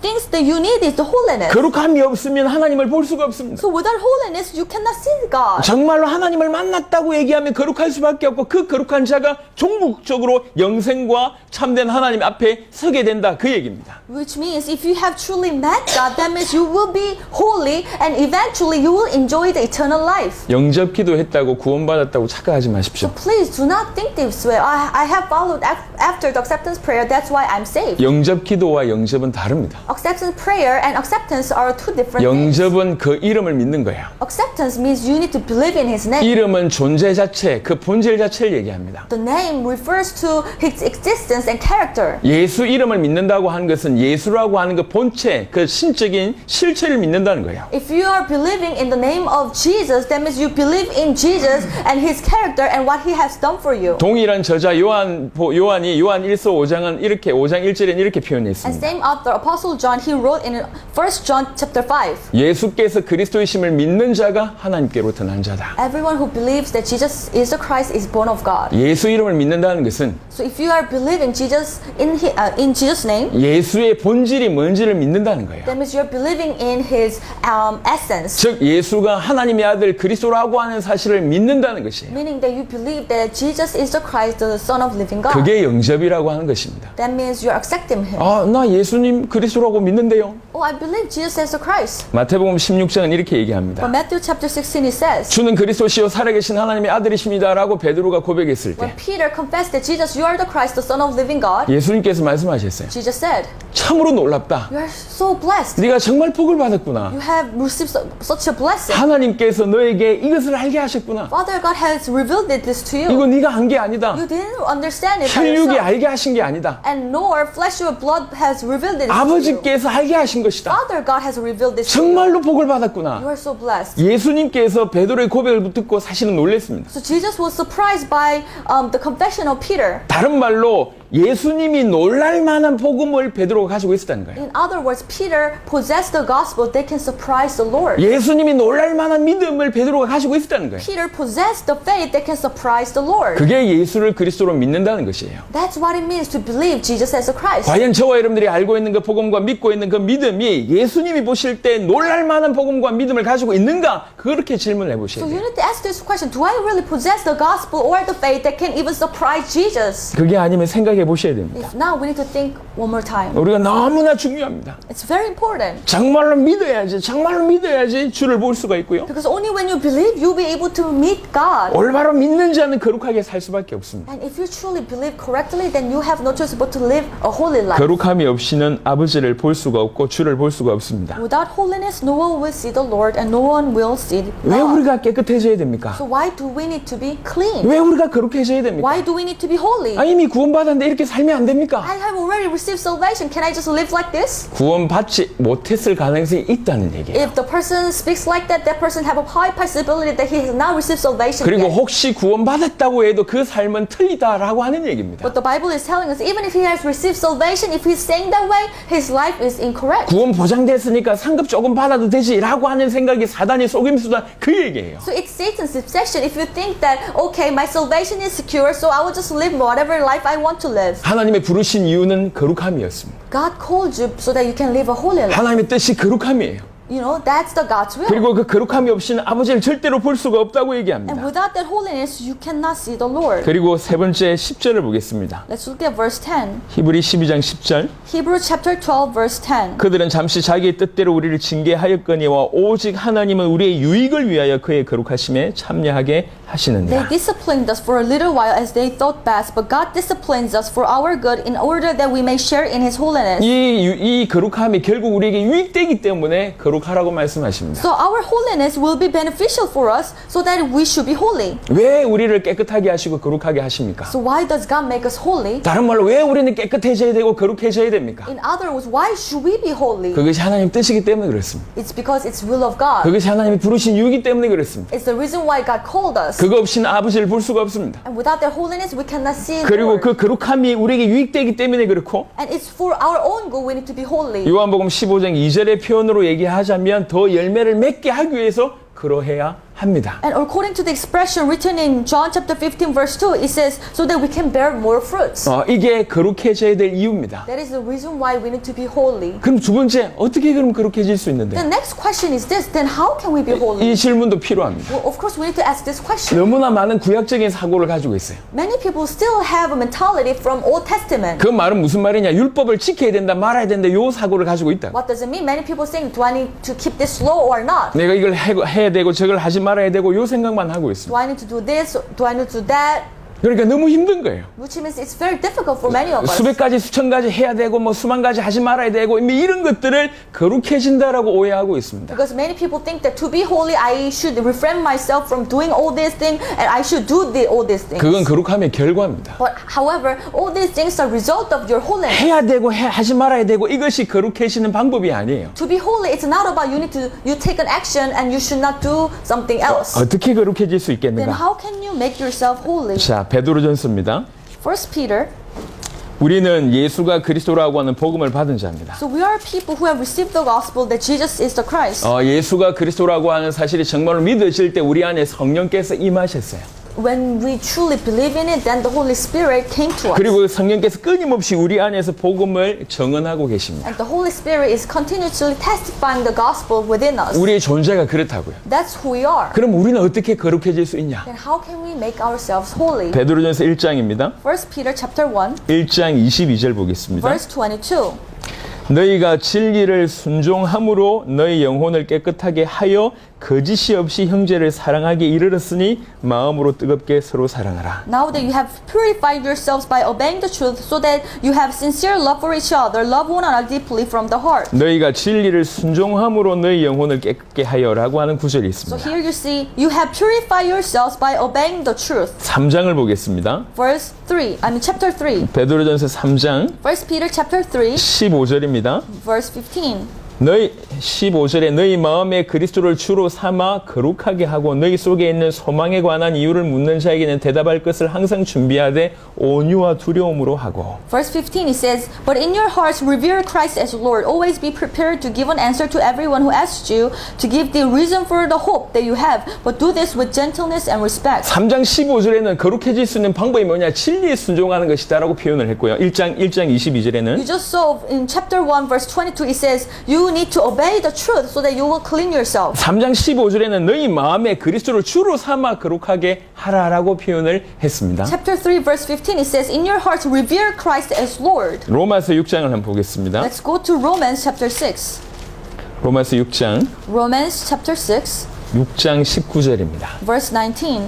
B: things that you need is the holiness.
A: 거룩함이 없으면 하나님을 볼 수가 없습니다.
B: So without holiness, you cannot see God.
A: 정말로 하나님을 만났다고 얘기하면 거룩할 수밖에 없고 그 거룩한 자가 종국적으로 영생과 참된 하나님 앞에 서게 된다. 그 얘기입니다.
B: Which means if you have truly met God, that means you will be holy and eventually you will enjoy the eternal life.
A: 영접 기도했다고 구원받았다고 착각하지 마십시오.
B: So please do not think this way. I have followed after the acceptance prayer. That's why I'm saved.
A: 영접 기도와 영접은 다릅니다.
B: Acceptance prayer and acceptance are two different things.
A: 영접은 그 이름을 믿는 거예요.
B: Acceptance means you need to believe in His name.
A: 이름은 존재 자체, 그 본질 자체를 얘기합니다.
B: The name refers to His existence and character.
A: 예수 이름을 믿는다고 하는 것은 예수라고 하는 그 본체, 그 신적인 실체를 믿는다는 거예요.
B: If you are believing in the name of Jesus, that means you believe in Jesus and His character and what He has done for you.
A: 동일한 저자 요한이 요한 1서 5장은 이렇게 5장 1절에는 이렇게
B: And
A: 표현했습니다.
B: same author, Apostle John, he wrote in 1 John chapter 5.
A: 예수께서 그리스도이심을 믿는 자가 하나님께로부터 난 자다.
B: Everyone who believes that Jesus is the Christ is born of God.
A: 예수 이름을 믿는다는 것은
B: So if you are believing Jesus in Jesus' name,
A: 예수의 본질이 뭔지를 믿는다는 거예요.
B: that means you're believing in His essence.
A: 즉 예수가 하나님의 아들 그리스도라고 하는 사실을 믿는다는 것이에요.
B: Meaning that you believe that Jesus is the Christ, the Son of living God.
A: 그게 영접이라고 하는 것입니다.
B: That means you're accepting Him.
A: 아, 나 예수님 그리스도라고 믿는데요.
B: Oh, I believe Jesus is the Christ.
A: 마태복음 16장은 이렇게
B: But
A: 얘기합니다.
B: Matthew chapter 16 it says,
A: 주는 그리스도시요 살아계신 하나님의 아들이십니다라고 베드로가 고백했을
B: when
A: 때
B: Peter confessed that Jesus, you are the Christ, the Son of living God,
A: 예수님께서 말씀하셨어요.
B: Jesus said,
A: 참으로 놀랍다.
B: you are so blessed.
A: 네가 정말 복을 받았구나.
B: You have received such a blessing.
A: 하나님께서 너에게 이것을 알게 하셨구나.
B: Father God has revealed this to you.
A: 이거 네가 한 게 아니다.
B: You didn't understand it by
A: 혈육이
B: yourself.
A: 알게 하신 게 아니다.
B: And nor flesh or blood has revealed it to you.
A: 아버지께서 알게 하신 것이다.
B: Father God has revealed this to you.
A: 정말로 복을
B: You
A: 받았구나.
B: are so blessed.
A: 예수님께서 베드로의 고백을 듣고 사실은 놀랐습니다.
B: So Jesus was surprised by the confession of Peter.
A: 다른 말로 예수님이 놀랄 만한 복음을 베드로가 가지고 있었다는 거예요.
B: In other words, Peter possessed the gospel that can surprise the Lord.
A: 예수님이 놀랄 만한 믿음을 베드로가 가지고 있었다는 거예요.
B: Peter possessed the faith that can surprise the Lord.
A: 그게 예수를 그리스도로 믿는다는 것이에요.
B: That's what it means to believe Jesus as a Christ.
A: 과연 저와 여러분들이 알고 있는 그 복음과 믿고 있는 그 믿음이 예수님이 보실 때 놀랄 만한 복음과 믿음을 가지고 있는가? 그렇게 질문을 해보셔야
B: So
A: 돼요.
B: you need to ask this question: do I really possess the gospel or the faith that can even surprise Jesus?
A: 그게 아니면 생각이 생각해 보셔야 됩니다.
B: If now we need to think one more time.
A: 우리가 너무나 중요합니다.
B: It's very important.
A: 정말로 믿어야지 주를 볼 수가 있고요.
B: Because only when you believe, you'll be able to meet God.
A: 올바로 믿는 자는 거룩하게 살 수밖에 없습니다.
B: And if you truly believe correctly, then you have no choice but to live a holy life.
A: 거룩함이 없이는 아버지를 볼 수가 없고 주를 볼 수가 없습니다.
B: Without holiness, no one will see the Lord and no one will see
A: 왜
B: God.
A: 우리가 깨끗해져야 됩니까?
B: So why do we need to be clean?
A: 왜 우리가 거룩해져야 됩니까?
B: Why do we need to be holy?
A: 이미 구원받았는데 이렇게 살면 안 됩니까?
B: I have already received salvation. Can I just live like this?
A: 구원받지 못했을 가능성이 있다는 얘기예요.
B: If the person speaks like that, that person have a high possibility that he has not received salvation
A: 그리고
B: yet.
A: 혹시 구원받았다고 해도 그 삶은 틀리다라고 하는 얘기입니다.
B: But the Bible is telling us, even if he has received salvation, if he's saying that way, his life is incorrect.
A: 구원 보장됐으니까 상급 조금 받아도 되지라고 하는 생각이 사단의 속임수다 그 얘기예요.
B: So it's Satan's deception. If you think that, okay, my salvation is secure, so I will just live whatever life I want to live.
A: 하나님의 부르신 이유는 거룩함이었습니다.
B: God called you so that you can live a holy life.
A: 하나님의 뜻이 거룩함이에요.
B: You know, that's the God's will.
A: 그리고 그 거룩함이 없이는 아버지를 절대로 볼 수가 없다고
B: And
A: 얘기합니다.
B: without that holiness, you cannot see the Lord.
A: 그리고 세 번째 10절을 보겠습니다.
B: Let's look at verse 10.
A: 히브리 12장 10절.
B: Hebrews chapter 12, verse 10.
A: 그들은 잠시 자기의 뜻대로 우리를 징계하였거니와 오직 하나님은 우리의 유익을 위하여 그의 거룩하심에 참여하게
B: They
A: 하시느니라.
B: disciplined us for a little while as they thought best, but God disciplines us for our good in order that we may share in His holiness.
A: 이 거룩함이 결국 우리에게 유익되기 때문에 거룩하라고 말씀하십니다.
B: So our holiness will be beneficial for us so that we should be holy.
A: 왜 우리를 깨끗하게 하시고 거룩하게 하십니까?
B: So why does God make us holy?
A: 다른 말로 왜 우리는 깨끗해져야 되고 거룩해져야 됩니까?
B: In other words, why should we be holy?
A: 그것이 하나님 뜻이기 때문에 그렇습니다.
B: It's because it's will of God.
A: 그것이 하나님이 부르신 이유이기 때문에 그렇습니다.
B: It's the reason why God called us.
A: 그거 없이는 아버지를 볼 수가 없습니다.
B: And without their holiness, we cannot see the
A: 그리고
B: Lord.
A: 그 거룩함이 우리에게 유익되기 때문에 그렇고
B: And it's for our own good we need to be holy.
A: 요한복음 15장 2절의 표현으로 얘기하자면 더 열매를 맺게 하기 위해서 그러해야 합니다.
B: And according to the expression written in John chapter 15 verse 2, it says, so that we can bear more fruits.
A: 이게 거룩해져야 될 이유입니다.
B: That is the reason why we need to be holy.
A: 그럼 두 번째, 어떻게 그럼 거룩해질 수 있는데?
B: The next question is this, then how can we be holy?
A: 이 질문도 필요합니다.
B: Well, of course we need to ask this question.
A: 너무나 많은 구약적인 사고를 가지고 있어요.
B: Many people still have a mentality from Old Testament.
A: 그 말은 무슨 말이냐? 율법을 지켜야 된다, 말아야 된다, 요 사고를 가지고 있다.
B: What does it mean? Many people saying, do I need to keep this law or not?
A: 내가 이걸 해야 되고 저걸 하지 말아야 되고 요 생각만 하고 있습니다.
B: Do I need to do this? Do I need to do that?
A: 그러니까 너무 힘든 거예요.
B: Which means it's very difficult for many of us.
A: 수백 가지, 수천 가지 해야 되고 뭐 수만 가지 하지 말아야 되고 이런 것들을 거룩해진다라고 오해하고 있습니다.
B: Because many people think that to be holy, I should refrain myself from doing all these things and I should do all these things.
A: 그건 거룩함의 결과입니다.
B: But however, all these things are result of your holiness.
A: 해야 되고 하지 말아야 되고 이것이 거룩해지는 방법이 아니에요.
B: To be holy, it's not about you take an action and you should not do something else.
A: 어떻게 거룩해질 수
B: Then
A: 있겠는가?
B: how can you make yourself holy?
A: 자, 베드로전서입니다.
B: First Peter.
A: 우리는 예수가 그리스도라고 하는 복음을 받은 자입니다.
B: So we are people who have received the gospel that Jesus is the Christ.
A: 예수가 그리스도라고 하는 사실이 정말로 믿어질 때 우리 안에 성령께서 임하셨어요.
B: When we truly believe in it, then the Holy Spirit came to us.
A: 그리고 성령께서 끊임없이 우리 안에서 복음을 정언하고 계십니다.
B: And the Holy Spirit is continuously testifying the gospel within us.
A: 우리의 존재가 그렇다고요.
B: That's who we are.
A: 그럼 우리는 어떻게 거룩해질 수 있냐?
B: Then how can we make ourselves holy?
A: 베드로전서 1장입니다.
B: First Peter chapter 1,
A: 1장 22절 보겠습니다.
B: verse 22.
A: 너희가 진리를 순종함으로 너희 영혼을 깨끗하게 하여 거짓이 없이 형제를 사랑하게 이르렀으니 마음으로 뜨겁게 서로 사랑하라.
B: Now that you have purified yourselves by obeying the truth, so that you have sincere love for each other, love one another deeply from the heart.
A: 너희가 진리를 순종함으로 너희 영혼을 깨끗게 하여라고 하는 구절이
B: So
A: 있습니다.
B: here you see, you have purified yourselves by obeying the truth.
A: 3장을 보겠습니다.
B: Verse 3, chapter 3.
A: 베드로전서 3장
B: First Peter chapter 3,
A: 15절입니다.
B: verse 15.
A: 너희 15절에 너희 마음에 그리스도를 주로 삼아 거룩하게 하고 너희 속에 있는 소망에 관한 이유를 묻는 자에게는 대답할 것을 항상 준비하되 온유와 두려움으로 하고.
B: Verse 15 it says, But in your hearts revere Christ as Lord. Always be prepared to give an answer to everyone who asks you, to give the reason for the hope that you have, but do this with gentleness and respect.
A: 3장 15절에는 거룩해질 수 있는 방법이 뭐냐? 진리에 순종하는 것이다라고 표현을 했고요. 1장 22절에는
B: You just saw in chapter 1 verse 22 it says, You you need to obey the truth so that you will clean yourself.
A: 3장 15절에는 너희 마음에 그리스도를 주로 삼아 거룩하게 하라라고 표현을 했습니다.
B: Chapter 3 verse 15 it says, In your hearts revere Christ as Lord.
A: 로마서 6장을 한번 보겠습니다.
B: Let's go to Romans chapter 6.
A: 로마서 6장
B: Romans chapter 6
A: 6장 19절입니다.
B: verse 19.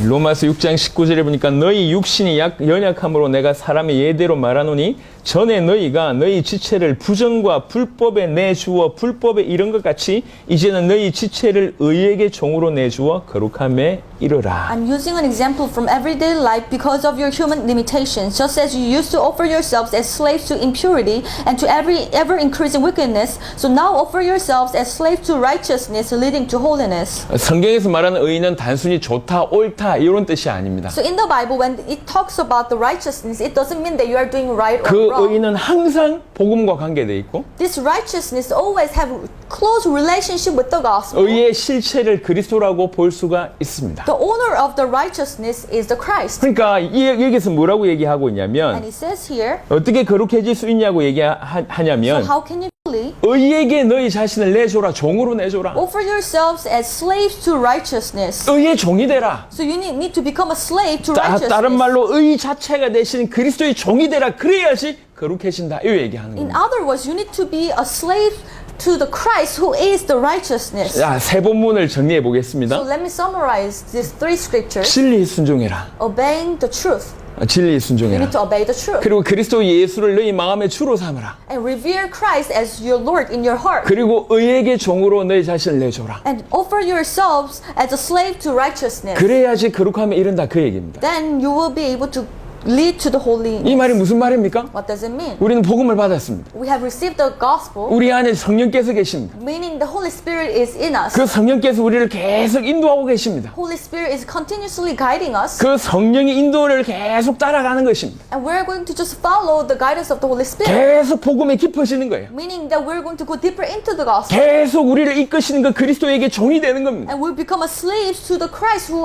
A: 로마서 6장 19절에 보니까 너희 육신이 연약함으로 내가 사람의 예대로 말하노니 전에 너희가 너희 지체를 부정과 불법에 내주어 불법에 이른 것 같이 이제는 너희 지체를 의에게 종으로 내주어 거룩함에 이르라.
B: I'm using an example from everyday life because of your human limitations. Just as you used to offer yourselves as slaves to impurity and to every ever-increasing wickedness, so now offer yourselves as slaves to righteousness leading to holiness.
A: 성경에서 말하는 의는 단순히 좋다, 옳다 이런 뜻이 아닙니다.
B: So in the Bible, when it talks about the righteousness, it doesn't mean that you are doing right or
A: 그
B: wrong.
A: 의는 항상 복음과 관계되어 있고
B: This righteousness always have close relationship with the gospel.
A: 의의 실체를 그리스도라고 볼 수가 있습니다.
B: The owner of the righteousness is the Christ.
A: 그러니까 여기서 뭐라고 얘기하고
B: And
A: 있냐면
B: it says here,
A: 어떻게 거룩해질 수 있냐고 얘기하냐면
B: how can you truly
A: 의에게 너희 자신을 내줘라, 종으로 내줘라.
B: offer yourselves as slaves to righteousness?
A: 의의 종이 되라.
B: So you need to become a slave to
A: 다른
B: righteousness.
A: 말로 의 자체가 되신 그리스도의 종이 되라. 그래야지 거룩해진다. 이 얘기하는
B: In
A: 겁니다.
B: other words, you need to be a slave to the Christ who is the righteousness.
A: 자, 세 본문을 정리해
B: So
A: 보겠습니다.
B: let me summarize these three scriptures.
A: 진리에 순종해라.
B: Obeying the truth.
A: 진리에
B: You
A: 순종해라.
B: need to obey the truth.
A: 그리고 그리스도 예수를 너희 마음의 주로 삼으라.
B: And revere Christ as your Lord in your heart.
A: 그리고 의에게 종으로 너희 자신을 내줘라.
B: And offer yourselves as a slave to righteousness.
A: 그래야지 거룩함에 이른다. 그 얘기입니다.
B: Then you will be able to lead to the holiness.
A: 이 말이 무슨 말입니까?
B: What does it mean?
A: 우리는 복음을 받았습니다.
B: We have received the gospel,
A: 우리 안에 성령께서 계십니다.
B: meaning the Holy Spirit is in us.
A: 그 성령께서 우리를 계속 인도하고 계십니다.
B: Holy Spirit is continuously guiding us.
A: 그 성령의 인도를 계속 따라가는 것입니다.
B: And we're going to just follow the guidance of the Holy Spirit.
A: 계속 복음에 깊어지는 거예요.
B: Meaning that we're going to go deeper into the gospel.
A: 계속 우리를 이끄시는 그 그리스도에게 종이 되는 겁니다.
B: And we'll become a slaves to the Christ who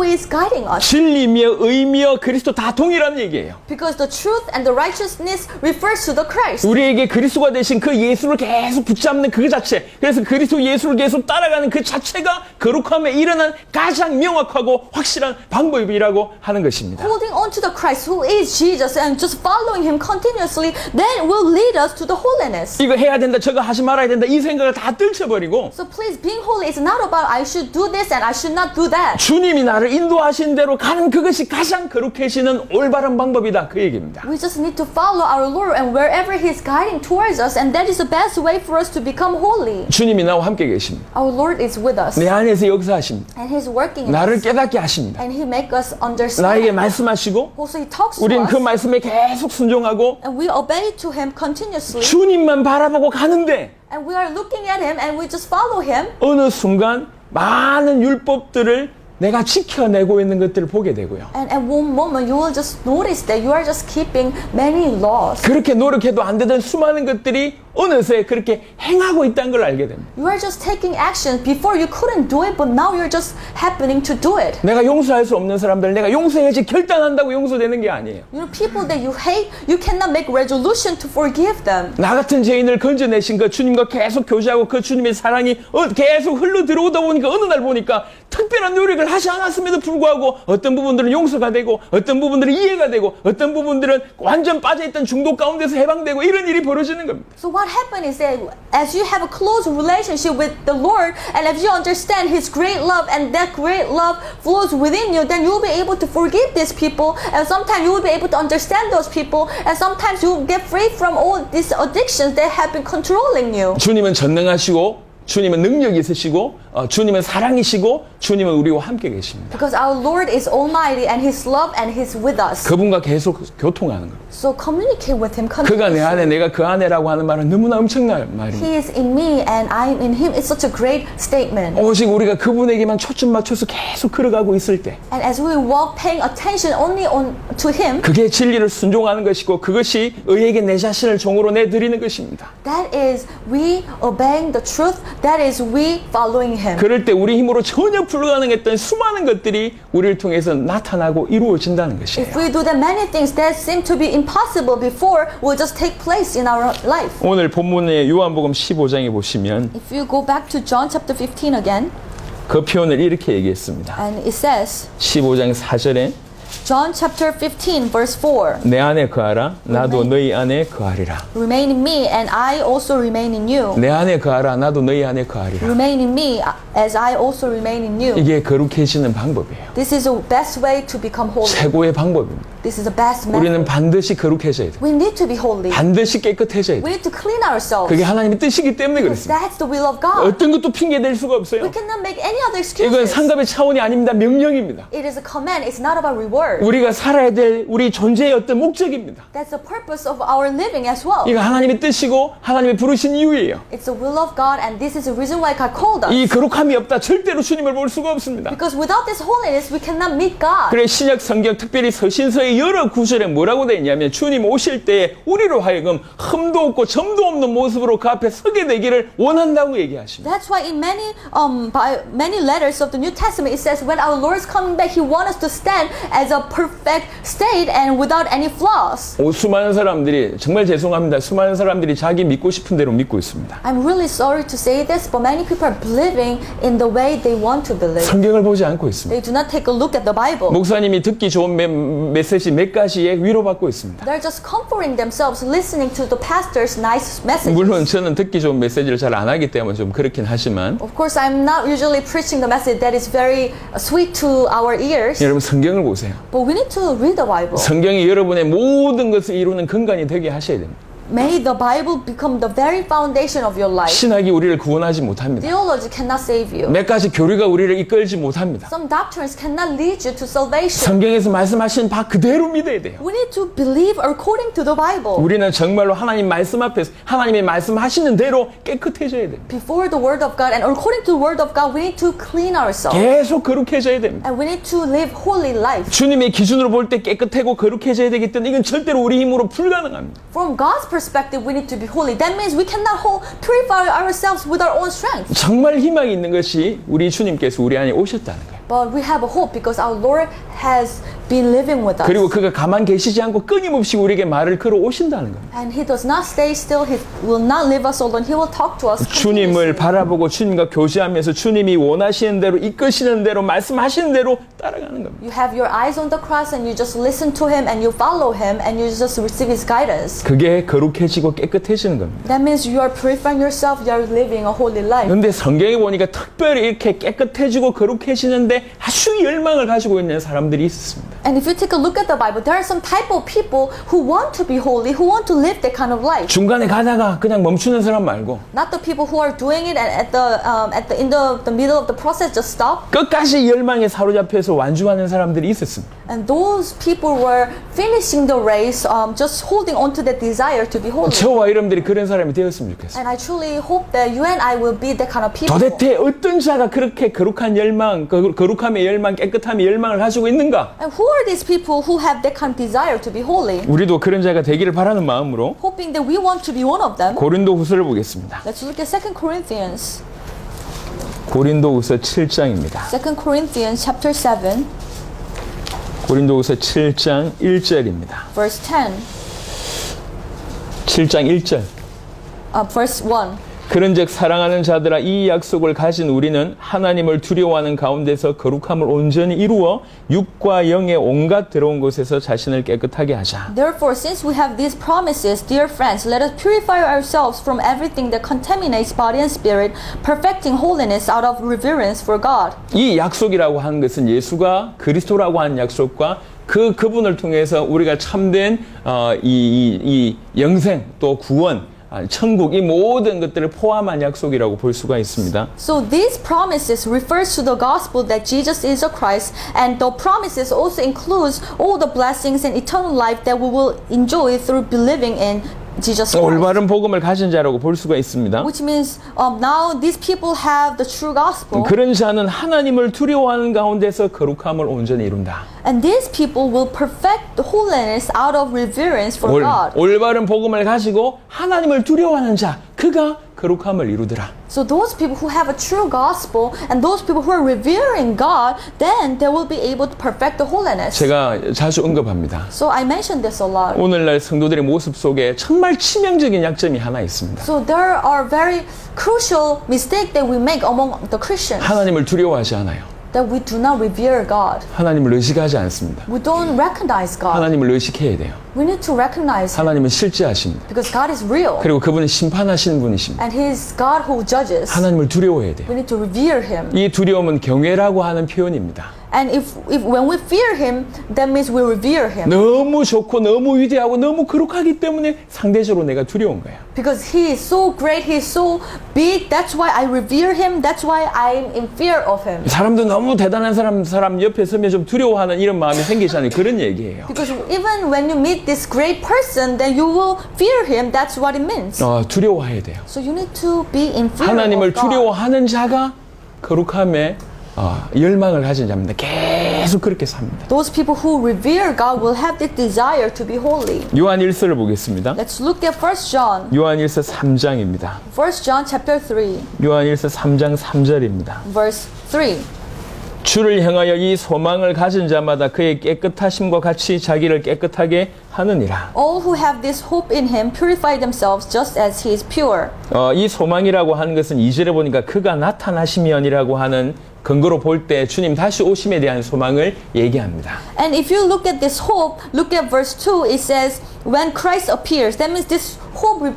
B: is guiding us.
A: 진리며 의며 그리스도 다 동일한 얘기예요.
B: Because the truth and the righteousness refers to the Christ.
A: 우리에게 그리스도가 되신 그 예수를 계속 붙잡는 그 자체, 그래서 그리스도 예수를 계속 따라가는 그 자체가 거룩함에 일어난 가장 명확하고 확실한 방법이라고 하는 것입니다.
B: Holding on to the Christ who is Jesus and just following him continuously, then will lead us to the holiness.
A: 이거 해야 된다, 저거 하지 말아야 된다, 이 생각을 다 떨쳐버리고
B: So please, being holy is not about I should do this and I should not do that.
A: 주님이 나를 인도하신 대로 가는 그것이 가장 거룩해지는 올바른 방법이다, 그 얘기입니다.
B: We just need to follow our Lord and wherever He is guiding towards us, and that is the best way for us to become holy.
A: 주님이 나와 함께 계십니다.
B: Our Lord is with us,
A: 내 안에서 역사하십니다.
B: and He's working in
A: 나를
B: us,
A: 깨닫게 하십니다.
B: and He make us
A: 나에게
B: understand.
A: 말씀하시고
B: Also, He talks to
A: 우리는 그
B: us,
A: 말씀에 계속 순종하고
B: and we obey to Him continuously,
A: 주님만 바라보고 가는데
B: and we are looking at Him, and we just follow Him.
A: 어느 순간 많은 율법들을 내가 지켜내고 있는 것들을 보게 되고요.
B: And at one moment, you will just notice that you are just keeping many laws.
A: 그렇게 노력해도 안 되던 수많은 것들이 어느새 그렇게 행하고 있다는 걸 알게 됩니다.
B: You are just taking action. Before you couldn't do it, but now you're just happening to do it.
A: 내가 용서할 수 없는 사람들 내가 용서해야지 결단한다고 용서되는 게 아니에요.
B: You know, people that you hate, you cannot make resolution to forgive them.
A: 나 같은 죄인을 건져내신 그 주님과 계속 교제하고 그 주님의 사랑이 계속 흘러 들어오다 보니까 어느 날 보니까 특별한 노력을 하지 않았음에도 불구하고 어떤 부분들은 용서가 되고 어떤 부분들은 이해가 되고 어떤 부분들은 완전 빠져있던 중독 가운데서 해방되고 이런 일이 벌어지는 겁니다.
B: So what happened is that as you have a close relationship with the Lord, and if you understand His great love, and that great love flows within you, then you will be able to forgive these people, and sometimes you will be able to understand those people, and sometimes you will get free from all these addictions that have been controlling you.
A: 주님은 전능하시고 주님은 능력이 있으시고 주님은 사랑이시고 주님은 우리와 함께 계십니다.
B: Because our Lord is almighty, and His love and He's with us.
A: 그분과 계속 교통하는 거예요.
B: So communicate with Him
A: 그가 내 안에
B: continuously.
A: 내가 그 안에라고 하는 말은 너무나 엄청난 말입니다.
B: He is in me and I am in Him. It's such a great statement.
A: 오직 우리가 그분에게만 초점 맞춰서 계속 걸어가고 있을 때
B: And as we walk paying attention only to Him,
A: 그게 진리를 순종하는 것이고 그것이 의에게 내 자신을 종으로 내드리는 것입니다.
B: that is we obeying the truth. That is we following following him.
A: 그럴 때 우리 힘으로 전혀 불가능했던 수많은 것들이 우리를 통해서 나타나고 이루어진다는 것이에요.
B: If we do that, many things that seem to be impossible before will just take place in our life.
A: 오늘 본문의 요한복음 15장에 보시면
B: If you go back to John chapter 15 again,
A: 그 표현을 이렇게 얘기했습니다.
B: and it says,
A: 15장 4절에
B: John chapter 15 verse 4,
A: 내 안에 거하라 나도 너희 안에 거하리라.
B: remain in me and I also remain in you.
A: 내 안에 거하라 나도 너희 안에 거하리라.
B: Remain in me as I also remain in you.
A: 이게 거룩해지는 방법이에요.
B: This is the best way to become holy.
A: 최고의 방법입니다.
B: This is the best
A: 우리는
B: method.
A: 반드시 거룩해져야 돼요.
B: We need to be holy.
A: 반드시 깨끗해져야
B: We
A: 돼요.
B: need to clean ourselves.
A: 그게 하나님의 뜻이기 때문에
B: Because
A: 그렇습니다.
B: that's the will of God.
A: 어떤 것도 핑계 댈 수가
B: We
A: 없어요.
B: cannot make any other
A: 이건
B: excuses.
A: 상급의 차원이 아닙니다. 명령입니다.
B: It is a command. It's not about reward.
A: 우리가 살아야 될 우리 존재의 어떤 목적입니다.
B: That's the purpose of our living as well.
A: 이거 하나님의 뜻이고 하나님의 부르신 이유예요.
B: It's the will of God, and this is the reason why God called us.
A: 이 거룩함이 없다 절대로 주님을 볼 수가 없습니다.
B: Because without this holiness, we cannot meet God.
A: 그래 신약 성경 특별히 서신서의 여러 구절에 뭐라고 되어 있냐면 주님 오실 때에 우리로 하여금 흠도 없고 점도 없는 모습으로 그 앞에 서게 되기를 원한다고 얘기하십니다.
B: That's why in by many letters of the New Testament, it says when our Lord is coming back, He wants us to stand as a perfect state and without any flaws.
A: 수많은 사람들이 정말 죄송합니다. 수많은 사람들이 자기 믿고 싶은 대로 믿고 있습니다.
B: I'm really sorry to say this, but many people are believing in the way they want to believe.
A: 성경을 보지 않고 있습니다.
B: They do not take a look at the Bible.
A: 목사님이 듣기 좋은 메시지 몇 가지에 위로받고 있습니다.
B: They're just comforting themselves listening to the pastor's nice messages.
A: 물론 저는 듣기 좋은 메시지를 잘 안 하기 때문에 좀 그렇긴 하지만
B: Of course, I'm not usually preaching the message that is very sweet to our ears,
A: 여러분 성경을 보세요.
B: but we need to read the Bible.
A: 성경이 여러분의 모든 것을 이루는 근간이 되게 하셔야 됩니다.
B: May the Bible become the very foundation of your life.
A: 신학이 우리를 구원하지 못합니다.
B: Theology cannot save you.
A: 몇 가지 교리가 우리를 이끌지 못합니다.
B: Some doctrines cannot lead you to salvation.
A: 성경에서 말씀하신 바 그대로 믿어야 돼요.
B: We need to believe according to the Bible.
A: 우리는 정말로 하나님 말씀 앞에서 하나님의 말씀하시는 대로 깨끗해져야 됩니다.
B: Before the Word of God and according to the Word of God, we need to clean ourselves.
A: 계속 거룩해져야 됩니다.
B: And we need to live holy life.
A: 주님의 기준으로 볼 때 깨끗하고 거룩해져야 되기 때문에 이건 절대로 우리 힘으로 불가능합니다.
B: From God's perspective, we need to be holy. That means we cannot purify ourselves with our own strength.
A: 정말 희망이 있는 것이 우리 주님께서 우리 안에 오셨다는 거예요.
B: But we have a hope because our Lord has been living with us.
A: 그리고 그가 가만 계시지 않고 끊임없이 우리에게 말을 걸어 오신다는 겁니다.
B: And He does not stay still. He will not leave us alone. He will talk to us.
A: 주님을 바라보고 주님과 교제하면서 주님이 원하시는 대로 이끄시는 대로 말씀하시는 대로 따라가는 겁니다.
B: You have your eyes on the cross and you just listen to Him and you follow Him and you just receive His guidance.
A: 그게 거룩해지고 깨끗해지는 겁니다.
B: That means you are purifying yourself. You are living a holy life.
A: 그런데 성경에 보니까 특별히 이렇게 깨끗해지고 거룩해지는데 아주 열망을 가지고 있는 사람들이 있습니다.
B: And if you take a look at the Bible, there are some type of people who want to be holy, who want to live that kind of life.
A: 중간에 가다가 그냥 멈추는 사람 말고
B: Not the people who are doing it and in the middle of the process just stop.
A: 끝까지 열망에 사로잡혀서 완주하는 사람들이 있었습니다.
B: And those people were finishing the race, just holding on to that desire to be holy.
A: 저와 여러분들이 그런 사람이 되었으면 좋겠어요.
B: And I truly hope that you and I will be that kind of people.
A: 도대체 어떤 자가 그렇게 거룩한 열망, 거룩함의 열망, 깨끗함의 열망을 가지고 있는가?
B: And who are these people who have that kind of desire to be holy?
A: 우리도 그런 자가 되기를 바라는 마음으로
B: Hoping that we want to be one of them.
A: 고린도후서를 보겠습니다.
B: Let's look at 2 Corinthians.
A: 고린도후서 7장입니다.
B: 2 Corinthians chapter 7,
A: 고린도후서 7장 1절입니다.
B: verse 10.
A: 7장 1절.
B: Verse 1.
A: 그런즉 사랑하는 자들아 이 약속을 가진 우리는 하나님을 두려워하는 가운데서 거룩함을 온전히 이루어 육과 영의 온갖 더러운 곳에서 자신을 깨끗하게 하자.
B: Therefore, since we have these promises, dear friends, let us purify ourselves from everything that contaminates body and spirit, perfecting holiness out of reverence for God.
A: 이 약속이라고 하는 것은 예수가 그리스도라고 하는 약속과 그분을 통해서 우리가 참된 이 영생 또 구원 천국 이 모든 것들을 포함한 약속이라고 볼 수가 있습니다.
B: So these promises refers to the gospel that Jesus is the Christ, and the promises also includes all the blessings and eternal life that we will enjoy through believing in Jesus Christ.
A: 올바른 복음을 가진 자라고 볼 수가 있습니다.
B: Which means now these people have the true gospel.
A: 그런 자는 하나님을 두려워하는 가운데서 거룩함을 온전히 이룬다.
B: And these people will perfect the holiness out of reverence for God.
A: 올바른 복음을 가지고 하나님을 두려워하는 자, 그가 거룩함을 이루더라.
B: So those people who have a true gospel and those people who are revering God, then they will be able to perfect the holiness.
A: 제가 자주 언급합니다.
B: So I mentioned this a lot.
A: 오늘날 성도들의 모습 속에 정말 치명적인 약점이 하나 있습니다.
B: So there are very crucial mistakes that we make among the Christians.
A: 하나님을 두려워하지 않아요.
B: That we do not revere God.
A: 하나님을 의식하지 않습니다.
B: We don't recognize God.
A: 하나님을 의식해야 돼요.
B: We need to recognize Him
A: 하나님은 실제하십니다.
B: because God is real
A: 그리고 그분은 심판하시는 분이십니다.
B: and He is God who judges.
A: 하나님을 두려워해야 돼요.
B: We need to revere Him.
A: 이 두려움은 경외라고 하는 표현입니다.
B: And if when we fear Him, that means we revere Him.
A: 너무 좋고 너무 위대하고 너무 거룩하기 때문에 상대적으로 내가 두려운 거예요.
B: Because He is so great, He is so big. That's why I revere Him. That's why I'm in fear of Him.
A: 사람도 너무 대단한 사람 옆에 서면 좀 두려워하는 이런 마음이 생기잖아요. 그런 얘기예요.
B: Because even when you meet this great person, then you will fear Him. That's what it means.
A: 두려워해야 돼요.
B: So you need to be in fear
A: 하나님을
B: of God.
A: 두려워하는 자가 거룩함에 열망을 가진 자입니다. 계속 그렇게 삽니다.
B: Those people who revere God will have this desire to be holy.
A: 요한 1서를 보겠습니다.
B: Let's look at 1 John.
A: 요한 1서 3장입니다.
B: 1 John chapter 3,
A: 요한 1서 3장 3절입니다.
B: verse 3.
A: 주를 향하여 이 소망을 가진 자마다 그의 깨끗하심과 같이 자기를 깨끗하게 하느니라.
B: All who have this hope in Him purify themselves just as He is pure.
A: 이 소망이라고 하는 것은 2절에 보니까 그가 나타나시면이라고 하는 근거로 볼 때 주님 다시 오심에 대한 소망을 얘기합니다.
B: And if you look at this hope, look at verse 2, it says, when Christ appears, that means this hope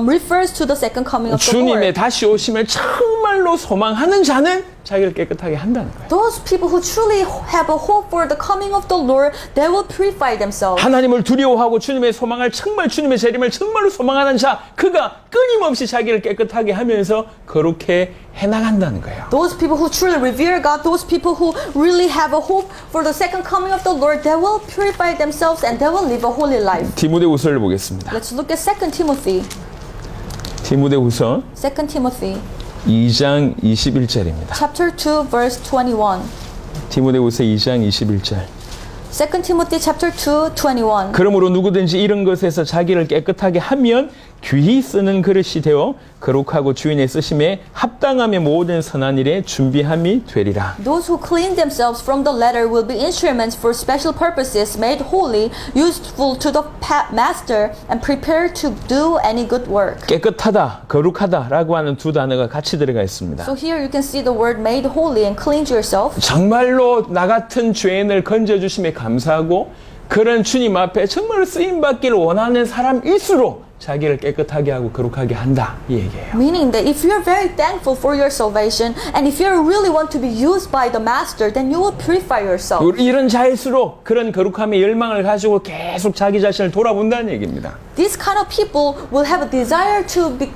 B: refers to the second coming of the
A: 주님의
B: Lord.
A: 다시 오심을 정말로 소망하는 자는 자기를 깨끗하게 한다는 거예요.
B: Those people who truly have a hope for the coming of the Lord, they will purify themselves.
A: 하나님을 두려워하고 주님의 소망을 정말 주님의 재림을 정말로 소망하는 자, 그가 끊임없이 자기를 깨끗하게 하면서 거룩해 해나간다는 거예요.
B: Those people who truly revere God, those people who really have a hope for the second coming of the Lord, they will purify themselves and they will live a holy life.
A: 디모데후서를 보겠습니다.
B: Let's look at 2 Timothy.
A: 디모데후서
B: 2 Timothy
A: 2장 21절입니다.
B: chapter 2 verse 21.
A: 디모데후서 2장 21절.
B: 2 Timothy chapter 2 21.
A: 그러므로 누구든지 이런 것에서 자기를 깨끗하게 하면 귀히 쓰는 그릇이 되어 거룩하고 주인의 쓰심에 합당하며 모든 선한 일에 준비함이 되리라.
B: Those who clean themselves from the letter will be instruments for special purposes, made holy, useful to the master, and prepared to do any good work.
A: 깨끗하다, 거룩하다라고 하는 두 단어가 같이 들어가 있습니다.
B: So here you can see the word made holy and cleanse yourself.
A: 정말로 나 같은 죄인을 건져주심에 감사하고 그런 주님 앞에 정말 쓰임받기를 원하는 사람일수록 자기를 깨끗하게 하고 거룩하게 한다 이 얘기예요.
B: Meaning that if you're very thankful for your salvation and if you really want to be used by the master, then you will purify yourself.
A: 이런 자일수록 그런 거룩함의 열망을 가지고 계속 자기 자신을 돌아본다는 얘기입니다.
B: These kind of people will have a desire to be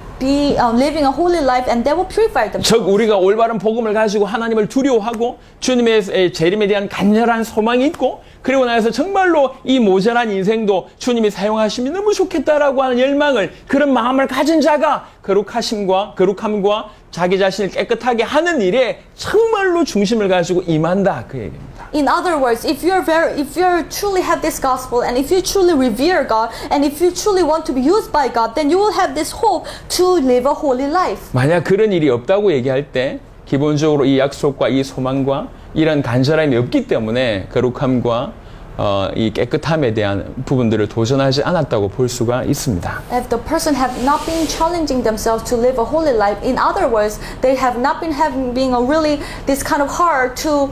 B: living a holy life and they will purify themselves.
A: 즉 우리가 올바른 복음을 가지고 하나님을 두려워하고 주님의 재림에 대한 간절한 소망이 있고 그리고 나서 정말로 이 모자란 인생도 주님이 사용하시면 너무 좋겠다라고 하는 열망을 그런 마음을 가진 자가 거룩함과 자기 자신을 깨끗하게 하는 일에 정말로 중심을 가지고 임한다 그 얘기입니다.
B: In other words, if you truly have this gospel and if you truly revere God and if you truly want to be used by God, then you will have this hope to live a holy life.
A: 만약 그런 일이 없다고 얘기할 때 기본적으로 이 약속과 이 소망과 이런 간절함이 없기 때문에 거룩함과 이 깨끗함에 대한 부분들을 도전하지 않았다고 볼 수가 있습니다.
B: If the person have not been challenging themselves to live a holy life, in other words, they have not been having a really this kind of heart to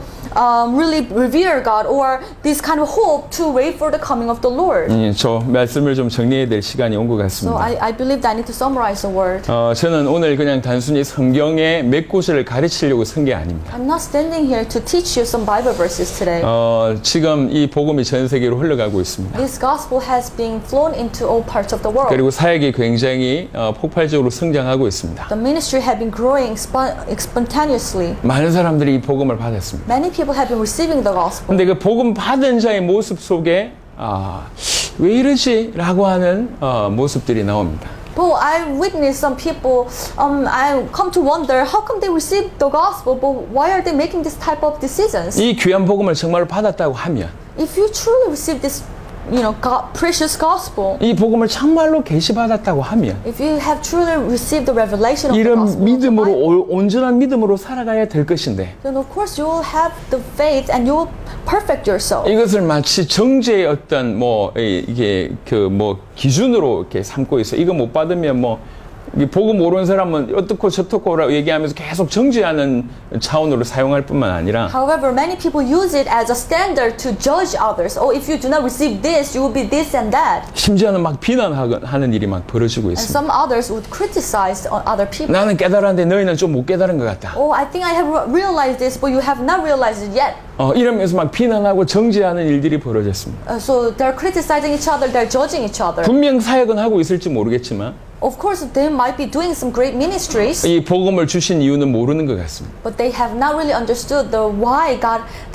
B: really revere God or this kind of hope to wait for the coming of the Lord.
A: 저 말씀을 좀 정리해야 될 시간이 온 것
B: So
A: 같습니다.
B: I believe that I need to summarize the word.
A: 저는 오늘 그냥 단순히 성경의 몇 구절을 가르치려고 선 게 아닙니다.
B: I'm not standing here to teach you some Bible verses today.
A: 지금 이 복음이 전 세계로 흘러가고 있습니다.
B: This gospel has been flown into all parts of the world.
A: 그리고 사역이 굉장히 폭발적으로 성장하고 있습니다.
B: The ministry have been growing spontaneously.
A: 많은 사람들이 이 복음을 받았습니다.
B: Many people have been receiving the gospel.
A: 근데 그 복음 받은 자의 모습 속에 왜 이러지? 라고 하는 모습들이 나옵니다.
B: But I witnessed some people, I come to wonder, how come they received the gospel, but why are they making this type of decisions?
A: 이 귀한 복음을 정말 받았다고 하면
B: If you truly receive this precious gospel.
A: 이 복음을 정말로 계시받았다고 하면
B: If you have truly received the revelation of the
A: 이런
B: gospel, of the
A: 믿음으로
B: Bible,
A: 온전한 믿음으로 살아가야 될 것인데
B: then of course you will have the faith and you will perfect yourself.
A: 이것을 마치 정죄의 어떤 이게 기준으로 이렇게 삼고 있어. 이거 못 받으면 이 복음 모르는 사람은 어떻고 저떻고라고 얘기하면서 계속 정죄하는 차원으로 사용할 뿐만 아니라
B: However, many people use it as a standard to judge others. Oh, if you do not receive this, you will be this and that.
A: 심지어는 막 비난하는 일이 막 벌어지고
B: And
A: 있습니다.
B: some others would criticize other people.
A: 나는 깨달았는데 너희는 좀 못 깨달은 것 같다.
B: Oh, I think I have realized this, but you have not realized it yet.
A: 이러면서 막 비난하고 정죄하는 일들이 벌어졌습니다.
B: So they're criticizing each other, they're judging each other.
A: 분명 사역은 하고 있을지 모르겠지만
B: Of course, they might be doing some great ministries,
A: 이 복음을 주신 이유는 모르는 것 같습니다.
B: but they have not really understood the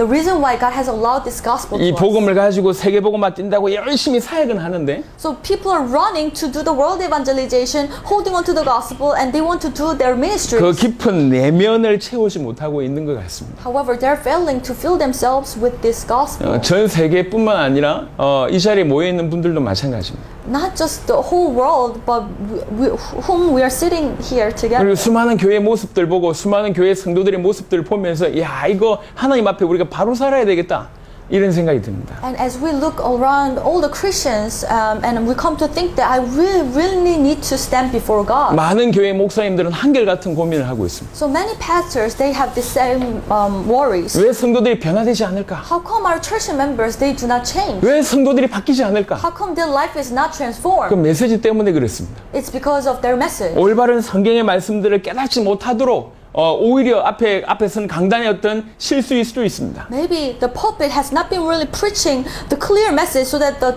B: reason why God has allowed this gospel
A: 이
B: to us.
A: 복음을 가지고 세계복음화 뛴다고 열심히 사역은 하는데
B: So people are running to do the world evangelization, holding on to the gospel, and they want to do their
A: 그
B: ministries.
A: 깊은 내면을 채우지 못하고 있는 것 같습니다.
B: However, they're failing to fill themselves with this gospel.
A: 전 세계뿐만 아니라 이 자리에 모여 있는 분들도 마찬가지입니다.
B: Not just the whole world, but whom we are sitting here together.
A: 그리고 수많은 교회 모습들 보고 수많은 교회 성도들의 모습들을 보면서 야 이거 하나님 앞에 우리가 바로 살아야 되겠다 이런 생각이 듭니다.
B: And as we look around all the Christians, and we come to think that I really need to stand before God.
A: 많은 교회 목사님들은 한결같은 고민을 하고 있습니다.
B: So many pastors, they have the same worries.
A: 왜 성도들이 변화되지 않을까?
B: How come our church members, they do not change?
A: 왜 성도들이 바뀌지 않을까?
B: How come their life is not
A: 그
B: transformed?
A: 메시지 때문에 그렇습니다.
B: It's because of their message.
A: 올바른 성경의 말씀들을 깨닫지 못하도록 오히려 앞에서는 강단의 어떤 실수일 수도 있습니다.
B: Maybe the pulpit has not been really preaching the clear message so that the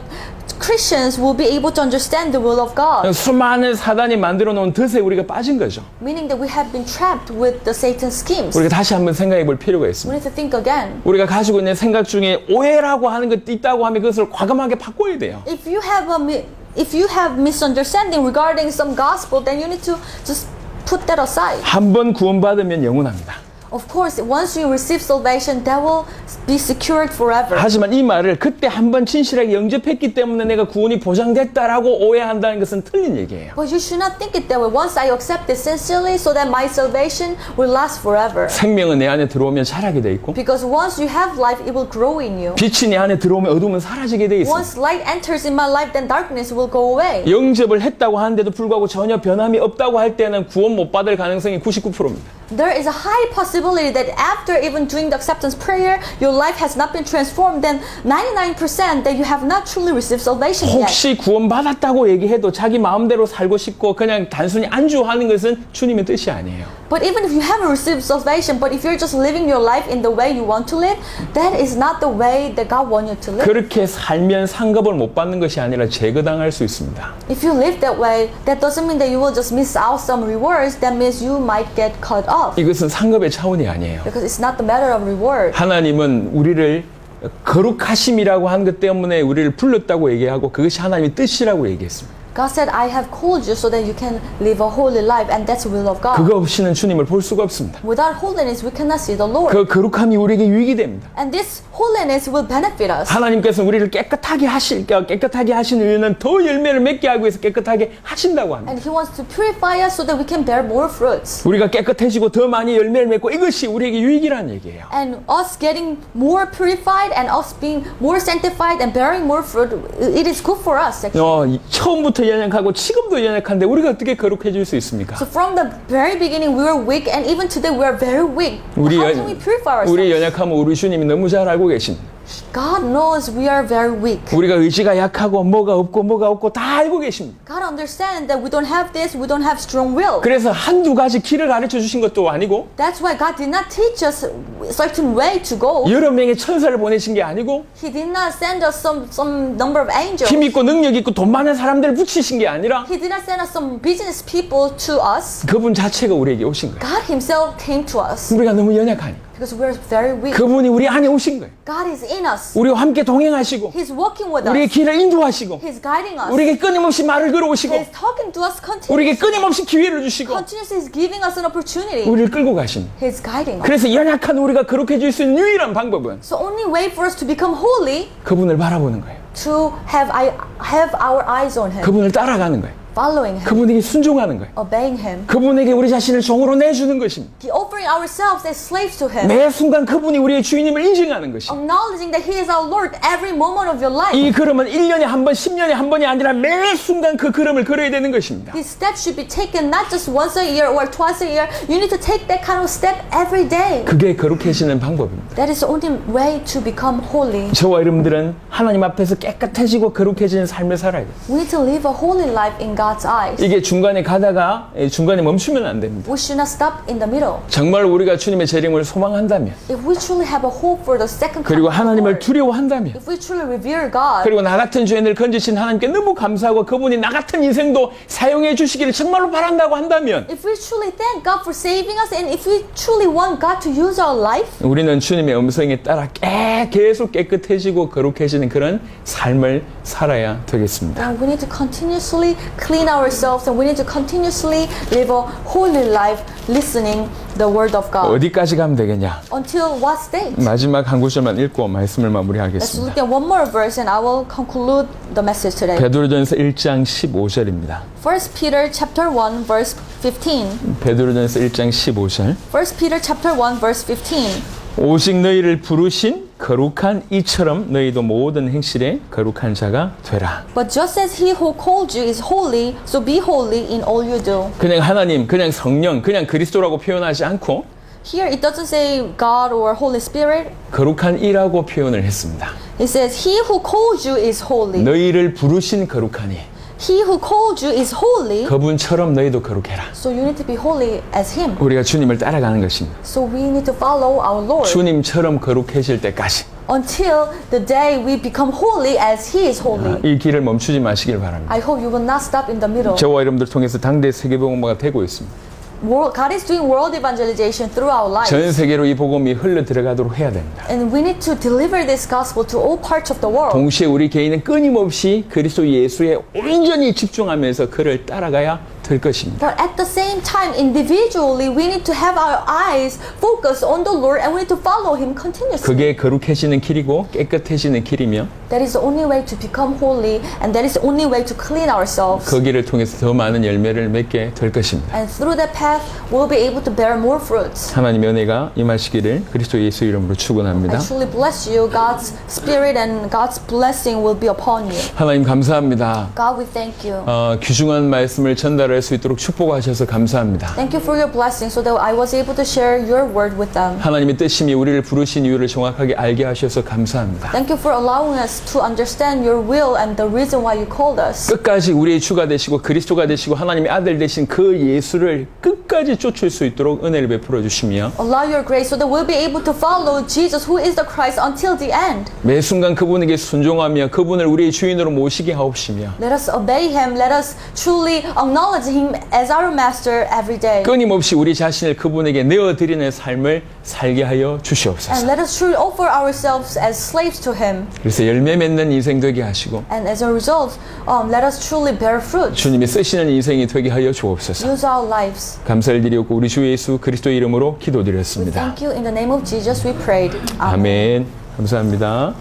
B: Christians will be able to understand the will of God.
A: 수많은 사단이 만들어 놓은 덫에 우리가 빠진 거죠.
B: Meaning that we have been trapped with the Satan's schemes.
A: 우리가 다시 한번 생각해 볼 필요가
B: We
A: 있습니다.
B: need to think again.
A: 우리가 가지고 있는 생각 중에 오해라고 하는 것도 있다고 하면 그것을 과감하게 바꿔야 돼요.
B: If you have misunderstanding regarding some gospel, then you need to just put that aside.
A: 한 번 구원받으면 영원합니다.
B: Of course, once you receive salvation, that will be secured forever.
A: 하지만 이 말을 그때 한 번 진실하게 영접했기 때문에 내가 구원이 보장됐다라고 오해한다는 것은 틀린 얘기예요.
B: But you should not think it that way. Once I accept it sincerely, so that my salvation will last forever.
A: 생명은 내 안에 들어오면 자라게 돼 있고
B: Because once you have life, it will grow in you.
A: 빛이 내 안에 들어오면 어둠은 사라지게 돼 있습니다.
B: Once light enters in my life, then darkness will go away.
A: 영접을 했다고 하는데도 불구하고 전혀 변함이 없다고 할 때는 구원 못 받을 가능성이 99%입니다.
B: There is a high possibility that after even doing the acceptance prayer, your life has not been transformed, then 99% that you have not truly received salvation yet.
A: 혹시 구원받았다고 얘기해도 자기 마음대로 살고 싶고 그냥 단순히 안주하는 것은 주님의 뜻이 아니에요.
B: But even if you haven't received salvation, but if you're just living your life in the way you want to live, that is not the way that God wants you to live.
A: 그렇게 살면 상급을 못 받는 것이 아니라 제거당할 수 있습니다.
B: If you live that way, that doesn't mean that you will just miss out some rewards. That means you might get cut off.
A: 이것은 상급의 차원이 아니에요.
B: Because it's not the matter of reward.
A: 하나님은 우리를 거룩하심이라고 한 것 때문에 우리를 불렀다고 얘기하고 그것이 하나님의 뜻이라고 얘기했습니다.
B: God said, I have called you so that you can live a holy life, and that's the will of God.
A: 그거 없이는 주님을 볼 수가 없습니다.
B: Without holiness, we cannot see the Lord.
A: 그 거룩함이 우리에게 유익이 됩니다.
B: And this holiness will benefit us.
A: 하나님께서 우리를 깨끗하게 하신 이유는 더 열매를 맺게 하기 위해서 깨끗하게 하신다고 합니다.
B: And He wants to purify us so that we can bear more fruits.
A: 우리가 깨끗해지고 더 많이 열매를 맺고 이것이 우리에게 유익이라는 얘기예요.
B: And us getting more purified and us being more sanctified and bearing more fruit, it is good for us. Actually.
A: 처음부터 연약하고 지금도 연약한데 우리가 어떻게 거룩해질 수 있습니까?
B: So from the very beginning we were weak, and even today we are very weak. How can we purify ourselves?
A: 우리 연약함을 우리 주님이 너무 잘 알고 계십니다.
B: God knows we are very weak.
A: 우리가 의지가 약하고 뭐가 없고 다 알고 계십니다.
B: God understands that we don't have this, we don't have strong will.
A: 그래서 한두 가지 길을 가르쳐 주신 것도 아니고
B: That's why God did not teach us a certain way to go.
A: 여러 명의 천사를 보내신 게 아니고
B: He did not send us some number of angels.
A: 힘 있고 능력 있고 돈 많은 사람들을 붙이신 게 아니라
B: He did not send us some business people to us.
A: 그분 자체가 우리에게 오신 거예요.
B: God Himself came to us
A: 우리가 너무 연약하니까.
B: because we are very weak.
A: 그분이 우리 안에 오신 거예요.
B: God is in us.
A: 우리와 함께 동행하시고
B: He's walking with
A: 우리의
B: us.
A: 길을 인도하시고
B: He's guiding us.
A: 우리에게 끊임없이 말을 걸어오시고
B: He's talking to us
A: 우리에게
B: continuously.
A: 끊임없이 기회를 주시고
B: Continuously is giving us an opportunity.
A: 우리를 끌고 가신.
B: He's guiding us.
A: 그래서 연약한 우리가 거룩해질 수 있는 유일한 방법은
B: So only way for us to become holy
A: 그분을 바라보는 거예요.
B: to have our eyes on him,
A: 그분을 따라가는 거예요.
B: following him,
A: 그분에게 순종하는 거예요.
B: obeying him,
A: 그분에게 우리 자신을 종으로 내주는 것입니다.
B: offering ourselves as slaves to him,
A: 매 순간 그분이 우리의 주인임을 인정하는 것입니다.
B: acknowledging that he is our Lord every moment of your life.
A: 이 걸음은 1년에 한 번, 10년에 한 번이 아니라 매 순간 그 걸음을 걸어야 되는 것입니다.
B: These steps should be taken not just once a year or twice a year. You need to take that kind of step every day.
A: 그게 거룩해지는 방법입니다.
B: That is the only way to become holy.
A: 저와 여러분들은 하나님 앞에서 깨끗해지고 거룩해지는 삶을 살아야 돼요.
B: We need to live a holy life in God's eyes.
A: 이게 중간에 가다가 중간에 멈추면 안 됩니다.
B: We should not stop in the middle.
A: 정말 우리가 주님의 재림을 소망한다면,
B: If we truly have a hope for the second coming
A: 그리고
B: of the
A: 하나님을
B: Lord,
A: 두려워한다면,
B: if we truly revere God,
A: 그리고 나 같은 죄인을 건지신 하나님께 너무 감사하고 그분이 나 같은 인생도 사용해 주시기를 정말로 바란다고 한다면,
B: if we truly thank God for saving us, and if we truly want God to use our life,
A: 우리는 주님의 음성에 따라 계속 깨끗해지고 거룩해지는 그런 삶을 살아야 되겠습니다.
B: then we need to continuously clean ourselves, and we need to continuously live a holy life, listening the word of God.
A: 어디까지 가면 되겠냐?
B: Until what state?
A: 마지막 한 구절만 읽고 말씀을
B: Let's
A: 마무리하겠습니다.
B: look at one more verse, and I will conclude the message today.
A: 베드로전서 1장 15절입니다.
B: 1 Peter chapter 1 verse 15.
A: 베드로전서 1장 15절.
B: 1 Peter chapter 1 verse 15.
A: 오직 너희를 부르신 거룩한 이처럼 너희도 모든 행실에 거룩한 자가 되라.
B: But just as he who called you is holy, so be holy in all you do.
A: 그냥 하나님, 그냥 성령, 그냥 그리스도라고 표현하지 않고
B: Here it doesn't say God or Holy Spirit.
A: 거룩한 이라고 표현을 했습니다.
B: It says he who called you is holy.
A: 너희를 부르신 거룩하니
B: He who called you is holy,
A: 그분처럼 너희도 거룩해라.
B: so you need to be holy as him.
A: 우리가 주님을 따라가는 것입니다.
B: So we need to follow our Lord
A: 주님처럼 거룩해질 때까지
B: until the day we become holy as he is holy.
A: 이 길을 멈추지 마시길 바랍니다.
B: I hope you will not stop in the middle.
A: 저와 여러분들 통해서 당대 세계복음화가 되고 있습니다.
B: God is doing world evangelization through our lives.
A: 전 세계로 이 복음이 흘러 들어가도록 해야 됩니다.
B: And we need to deliver this gospel to all parts of the world.
A: 동시에 우리 개인은 끊임없이 그리스도 예수에 온전히 집중하면서 그를 따라가야 될 것입니다.
B: But at the same time, individually, we need to have our eyes focused on the Lord, and we need to follow Him continuously.
A: 그게 거룩해지는 길이고 깨끗해지는 길이며
B: That is the only way to become holy, and that is the only way to clean ourselves.
A: 그 길을 통해서 더 많은 열매를 맺게 될 것입니다.
B: And through that path, we'll be able to bear more fruits.
A: 하나님의 은혜가 임하시기를 그리스도 예수 이름으로 축원합니다.
B: I truly bless you. God's Spirit and God's blessing will be upon you.
A: 하나님 감사합니다.
B: God, we thank you.
A: 귀중한 말씀을 전달할 수 있도록 축복하셔서 감사합니다.
B: Thank you for your blessing so that I was able to share your word with them.
A: 하나님의 뜻임이 우리를 부르신 이유를 정확하게 알게 하셔서 감사합니다.
B: Thank you for allowing us to understand your will and the reason why you called us.
A: 끝까지 우리의 주가 되시고 그리스도가 되시고 하나님의 아들 되신 그 예수를 끝까지 쫓을 수 있도록 은혜를 베풀어 주시며
B: Allow your grace so that we'll be able to follow Jesus, who is the Christ, until the end.
A: 매 순간 그분에게 순종하며 그분을 우리의 주인으로 모시게 하옵시며
B: Let us obey Him. Let us truly acknowledge Him as our Master every day.
A: 끊임없이 우리 자신을 그분에게 내어드리는 삶을 살게 하여 주시옵소서.
B: And let us truly offer ourselves as slaves to Him.
A: 그래서 열매 맺는 인생 되게 하시고
B: And as a result, let us truly bear fruit.
A: 주님이 쓰시는 인생이 되게 하여 주옵소서.
B: Use our lives.
A: 감사를 드리옵고 우리 주 예수 그리스도 이름으로 기도드렸습니다.
B: Thank you. In the name of Jesus, we prayed. Amen.
A: 아멘. 감사합니다.